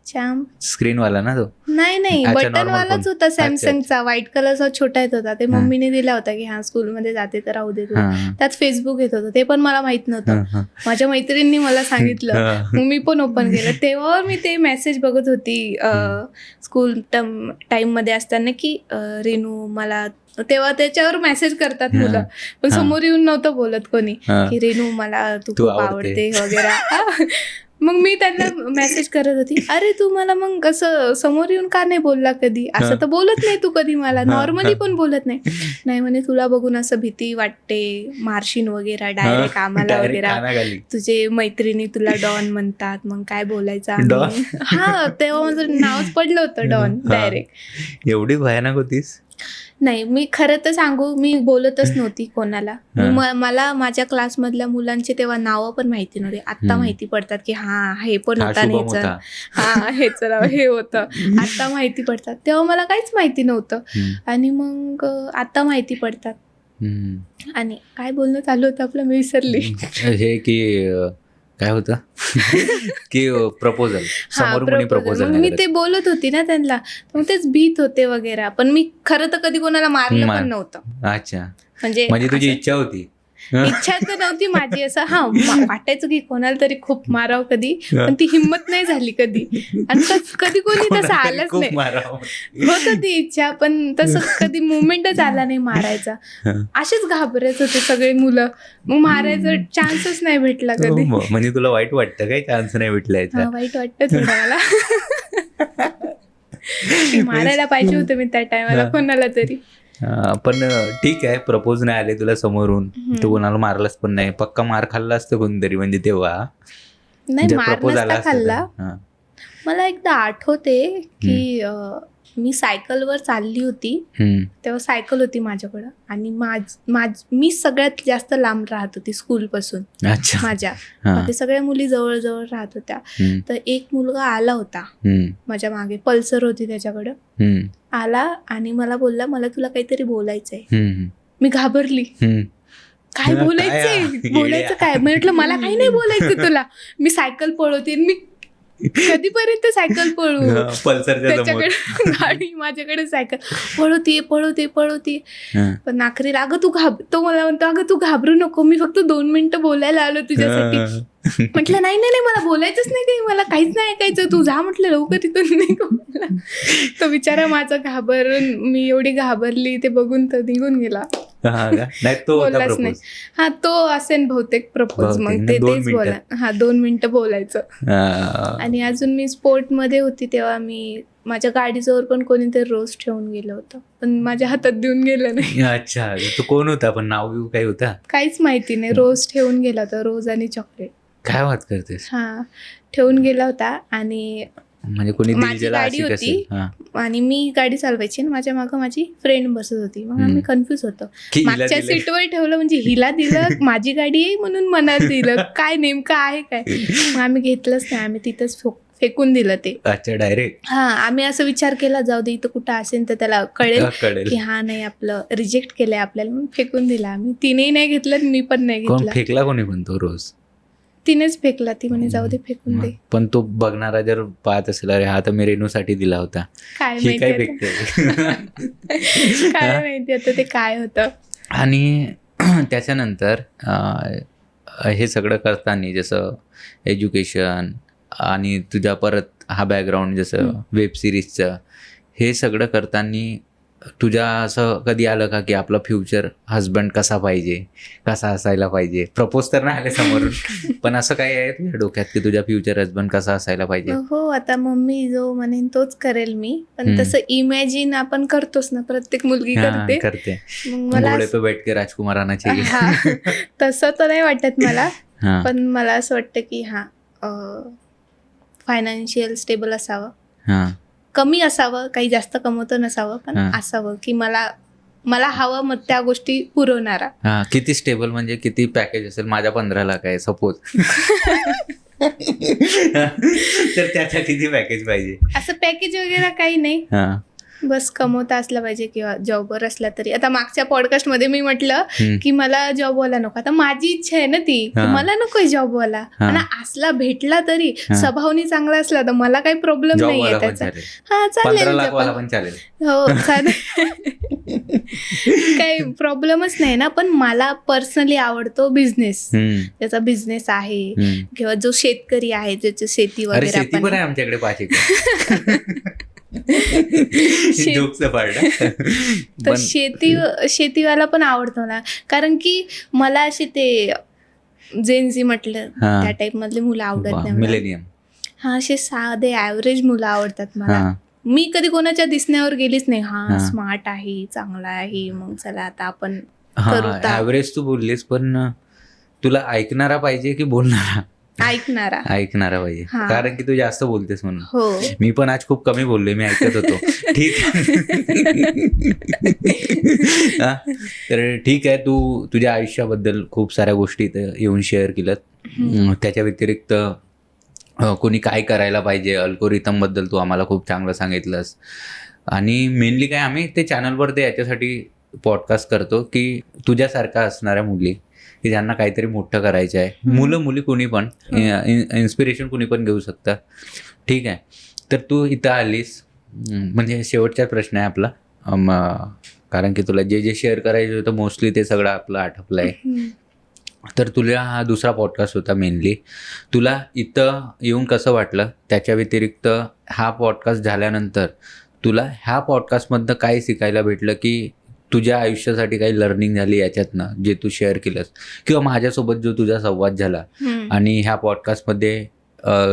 चॅम्प स्क्रीनवाला ना तो? नाही, बटनवालाच होता सॅमसंगचा, व्हाईट कलरचा छोटा येत होता. ते मम्मीने दिला होता की हा स्कूलमध्ये जाते तर राहू दे तुला. त्यात फेसबुक येत होतं, ते पण मला माहित नव्हतं. माझ्या मैत्रिणींनी मला सांगितलं, मग मी पण ओपन केलं. तेव्हा मी ते मेसेज बघत होती स्कूल टाइम मध्ये असताना की रेनू मला, तेव्हा त्याच्यावर मेसेज करतात मुलं, पण समोर येऊन नव्हतं बोलत कोणी की रेनू मला तू खूप आवडते वगैरे. मग मी त्यांना मेसेज करत होती, अरे तू मला मग असं समोर येऊन का नाही बोलला कधी, असं तर बोलत नाही तू कधी मला, नॉर्मली पण बोलत नाही म्हणे तुला बघून असं भीती वाटते, मार्शिन वगैरे डायरेक्ट आम्हाला वगैरे, तुझे मैत्रिणी तुला डॉन म्हणतात, मग काय बोलायचं आम्ही. हा, तेव्हा माझं नावच पडलं होतं डॉन डायरेक्ट. एवढी भयानक होतीस? नाही, मी खरं तर सांगू, मी बोलतच नव्हती कोणाला. मला माझ्या क्लासमधल्या मुलांचे तेव्हा नावं पण माहिती नव्हते. आता माहिती पडतात की हा हे पण होता, हेच हे होतं, आता माहिती पडतात. तेव्हा मला काहीच माहिती नव्हतं, आणि मग आता माहिती पडतात. आणि काय बोलणं चालू होतं आपलं, मी विसरली. हे की काय होतं की प्रपोजल, समोर प्रपोजल. मी ते बोलत होती ना त्यांना, मग तेच भीत होते वगैरे. पण मी खरं तर कधी कोणाला मारलं पण नव्हतं. अच्छा, म्हणजे तुझी इच्छा होती? इच्छा तर नव्हती माझी, असं वाटायचं की कोणाला तरी खूप मारावं कधी, पण ती हिंमत नाही झाली कधी, आणि कधी कोणी तसं आलंच नाही. होत ती इच्छा, पण तसं कधी मुवमेंटच आला नाही मारायचा. असेच घाबरत होते सगळे मुलं, मग मारायचा चान्सच नाही भेटला कधी. म्हणजे तुला वाईट वाटतं काय, चान्स नाही भेटला? वाईट वाटत थोडं मला. मारायला पाहिजे होतं मी त्या टायमाला कोणाला तरी. पण ठीक आहे, प्रपोज नाही आले तुला समोरून, तू कोणाला मारलास पण नाही, पक्का मार खाल्ला असतं कोणतरी म्हणजे तेव्हा? नाही, मार नसता खाल्ला. मला एकदा आठवते की मी सायकलवर चालली होती, तेव्हा सायकल होती माझ्याकडं, आणि मी सगळ्यात जास्त लांब राहत होती स्कूलपासून. माझ्या बाकी सगळ्या मुली जवळ जवळ राहत होत्या. तर एक मुलगा आला होता माझ्या मागे, पल्सर होती त्याच्याकडं, आला आणि मला बोलला, मला तुला काहीतरी बोलायचंय. मी घाबरली, काय बोलायचं काय? म्हटलं मला काही नाही बोलायचं तुला, मी सायकल पळवते. मी कधीपर्यंत सायकल पळू, त्याच्याकडे गाडी, माझ्याकडे सायकल, पळवते. पण आखरीला, अगं तो मला म्हणतो, अगं तू घाबरू नको, मी फक्त 2 मिनिटं बोलायला आलो तुझ्यासाठी. म्हटलं नाही, मला बोलायचंच नाही काही, मला काहीच नाही ऐकायचं, तू जा म्हटलं लवकर इथून निघून. तो बिचारा माझा घाबरून, मी एवढी घाबरली ते बघून तर निघून गेला. बोललाच नाही. हा, तो असेल बहुतेक प्रपोज. मग तेच बोला, 2 मिनिटं बोलायचं. आणि अजून मी स्पोर्ट मध्ये होती तेव्हा, मी माझ्या गाडीजवळ पण कोणीतरी रोज ठेवून गेलं होतं, पण माझ्या हातात देऊन गेलं नाही. अच्छा, तो कोण होता, पण नाव काही होता? काहीच माहिती नाही, रोज ठेवून गेला होता, रोज आणि चॉकलेट. काय बात करतेस? हा, ठेवून गेला होता. आणि म्हणजे कोणी माझी गाडी होती आणि मी गाडी चालवायची, आणि माझ्या मागं माझी फ्रेंड बसत होती. मग आम्ही कन्फ्युज होतो, मागच्या सीटवर ठेवलं म्हणजे हिला दिलं, माझी गाडी आहे म्हणून मनाला दिलं, काय नेमकं आहे काय. मग आम्ही घेतलंच नाही, आम्ही तिथंच फेकून दिलं ते. अच्छा, डायरेक्ट? हा, आम्ही असं विचार केला, जाऊ दे, इथं कुठं असेल तर त्याला कळेल की हा नाही, आपलं रिजेक्ट केलंय आपल्याला, म्हणून फेकून दिला आम्ही. तिनेही नाही घेतलं, मी पण नाही घेतलं. फेकला कोणी पण तो रोज? तिनेच फेकला, ती म्हणे जाऊ दे, फेकून दे. पण तो बघणारा जर पाहत असेल, अरे हा तर मी रेणूसाठी दिला होता, काय माहिती काय माहिती आता ते काय होतं. आणि त्याच्यानंतर हे सगळं करताना, जसं एज्युकेशन आणि तुझ्या परत हा बॅकग्राऊंड, जसं वेब सिरीजचं, हे सगळं करताना तुझ्या असं कधी आलं का की आपला फ्युचर हस्बंड कसा पाहिजे, कसा असायला पाहिजे? प्रपोज तर नाही आले समोरून, पण असं काही आहे तुझ्या डोक्यात की तुझ्या फ्युचर हस्बंड कसा असायला पाहिजे? हो, आता मम्मी जो म्हणेन तोच करेल मी, पण हम्म. तसं इमॅजिन आपण करतोच ना, प्रत्येक मुलगी हा, करते. करते. मग मला घोडे पे बैठ के राजकुमार आना चाहिए. हा, तसं तर नाही वाटत मला, हा, पण मला असं वाटतं की फायनान्शियल स्टेबल असावं, हा, कमी असावं, काही जास्त कमवतं नसावं, पण हा. असावं की मला हवं मग त्या गोष्टी पुरवणारा. हा. किती स्टेबल म्हणजे किती पॅकेज असेल? माझ्या 15 लाख आहे सपोज. तर त्याचा किती पॅकेज पाहिजे? असं पॅकेज वगैरे काही नाही, हा. बस कमवता असला पाहिजे किंवा जॉबवर असला तरी. आता मागच्या पॉडकास्ट मध्ये मी म्हटलं हम्म. की मला जॉबवाला नको, आता माझी इच्छा आहे ना ती की हा. मला नकोय जॉबवाला, हा. आणि असला भेटला तरी हा. स्वभावनी चांगला असला तर मला काही प्रॉब्लेम जॉब नाहीये वाला पण त्याचा. चालेल, हा 15 चालेल, लाख वाला पण चालेल. हो चालेल. काही प्रॉब्लेमच नाही ना, पण मला पर्सनली आवडतो बिझनेस, हम्म. त्याचा बिझनेस आहे, हम्म. किंवा जो शेतकरी आहे ज्याची शेती अरे वगैरे शेती पण आपण आहे आमच्याकडे 5 एकर. जोकचं पार्ट. तर शेतीवाला पण आवडतो ना, कारण की मला अशी ते जेनझी म्हटलं हा. त्या टाईप मधले मुलं आवडत नाही मला. मिलेनियम. हा, असे साधे ॲव्हरेज मुलं आवडतात मला. हा. मी कधी कोणाच्या दिसण्यावर गेलीच नाही. हा. हा स्मार्ट आहे, चांगला आहे, मग चला आता आपण करू हा, ता. ऍव्हरेज तू बोललीस, पण तुला ऐकणारा पाहिजे की बोलणारा? ऐकणारा. ऐकणारा पाहिजे, हा. कारण की तू जास्त बोलतेस म्हणून. हो. मी पण आज खूप कमी बोललोय, मी ऐकत होतो. ठीक हा, तर ठीक आहे, तू तुझ्या आयुष्याबद्दल खूप साऱ्या गोष्टी इथं येऊन शेअर केल्यात. त्याच्या व्यतिरिक्त कोणी काय करायला पाहिजे, अल्गोरिथम बद्दल तू आम्हाला खूप चांगलं सांगितलंस. आणि मेनली काय, आम्ही ते चॅनलवर ते याच्यासाठी पॉडकास्ट करतो की तुझ्यासारखा असणाऱ्या मुली की ज्यांना काहीतरी मोठं करायचं आहे, मुलं मुली कोणी पण, इन्स्पिरेशन कोणी पण घेऊ शकतं. ठीक आहे, तर तू इथं आलीस, म्हणजे शेवटचा प्रश्न आहे आपला, कारण की तुला जे जे शेअर करायचं होतं मोस्टली ते सगळं आपलं आटपलं आहे. तर तुला हा दुसरा पॉडकास्ट होता मेनली. तुला इथं येऊन कसं वाटलं? त्याच्या व्यतिरिक्त हा पॉडकास्ट झाल्यानंतर तुला ह्या पॉडकास्टमधनं काय शिकायला भेटलं, की तुझ्या आयुष्यासाठी काही लर्निंग झाली याच्यातनं जे तू शेअर केलंस, किंवा माझ्यासोबत जो तुझा संवाद झाला, आणि ह्या पॉडकास्टमध्ये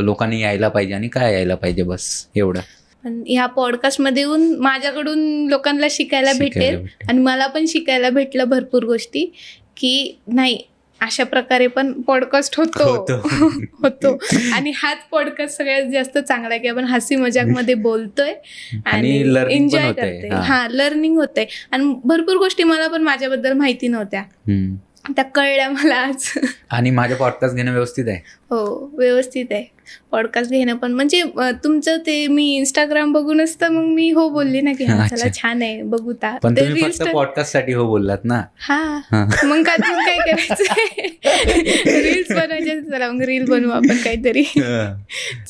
लोकांनी यायला पाहिजे आणि काय यायला पाहिजे, बस एवढं. पण ह्या पॉडकास्ट मध्ये येऊन माझ्याकडून लोकांना शिकायला भेटेल, आणि मला पण शिकायला भेटलं भरपूर गोष्टी, की नाही अशा प्रकारे पण पॉडकास्ट होतो. आणि हाच पॉडकास्ट सगळ्यात जास्त चांगला आहे की आपण हसी मजाक मध्ये बोलतोय आणि एन्जॉय करतोय. हा, लर्निंग होतंय, आणि भरपूर गोष्टी मला पण माझ्याबद्दल माहिती नव्हत्या, त्या कळल्या मला आज. आणि माझं पॉडकास्ट घेणं व्यवस्थित आहे? हो, व्यवस्थित आहे पॉडकास्ट घेणं पण. म्हणजे तुमचं ते मी इंस्टाग्राम बघूनच तर मग मी हो बोलली ना की हा चला छान आहे, बघू ता. पण तुम्ही फक्त पॉडकास्ट साठी हो बोललात ना? हा, मग काय करायचं, रील्स बनवायचे, चला मग रील बनवू आपण काहीतरी.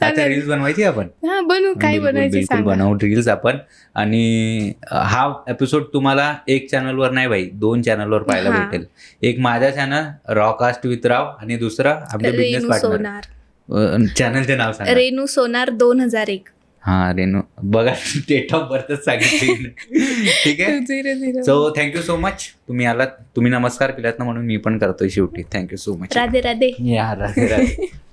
रील्स बनवायची आपण? हा, बनवू, काय बनायचं सांगा. बनवू रील्स आपण. आणि हा एपिसोड तुम्हाला एक चॅनलवर नाही भाई, 2 चॅनलवर पाहायला भेटेल. एक माझा चॅनल रॉकास्ट विथ राव, आणि दुसरा आपले बिझनेस पार्टनर. चॅनलचे नाव सांगा. रेनू सोनार 2001. हा, रेनू, बघा डेट ऑफ बर्थच सांगितली. ठीक आहे, सो थँक्यू सो मच. तुम्ही आलात, तुम्ही नमस्कार केलात ना, म्हणून मी पण करतोय शेवटी. Thank you so much. Radhe Radhe. या, राधे राधे.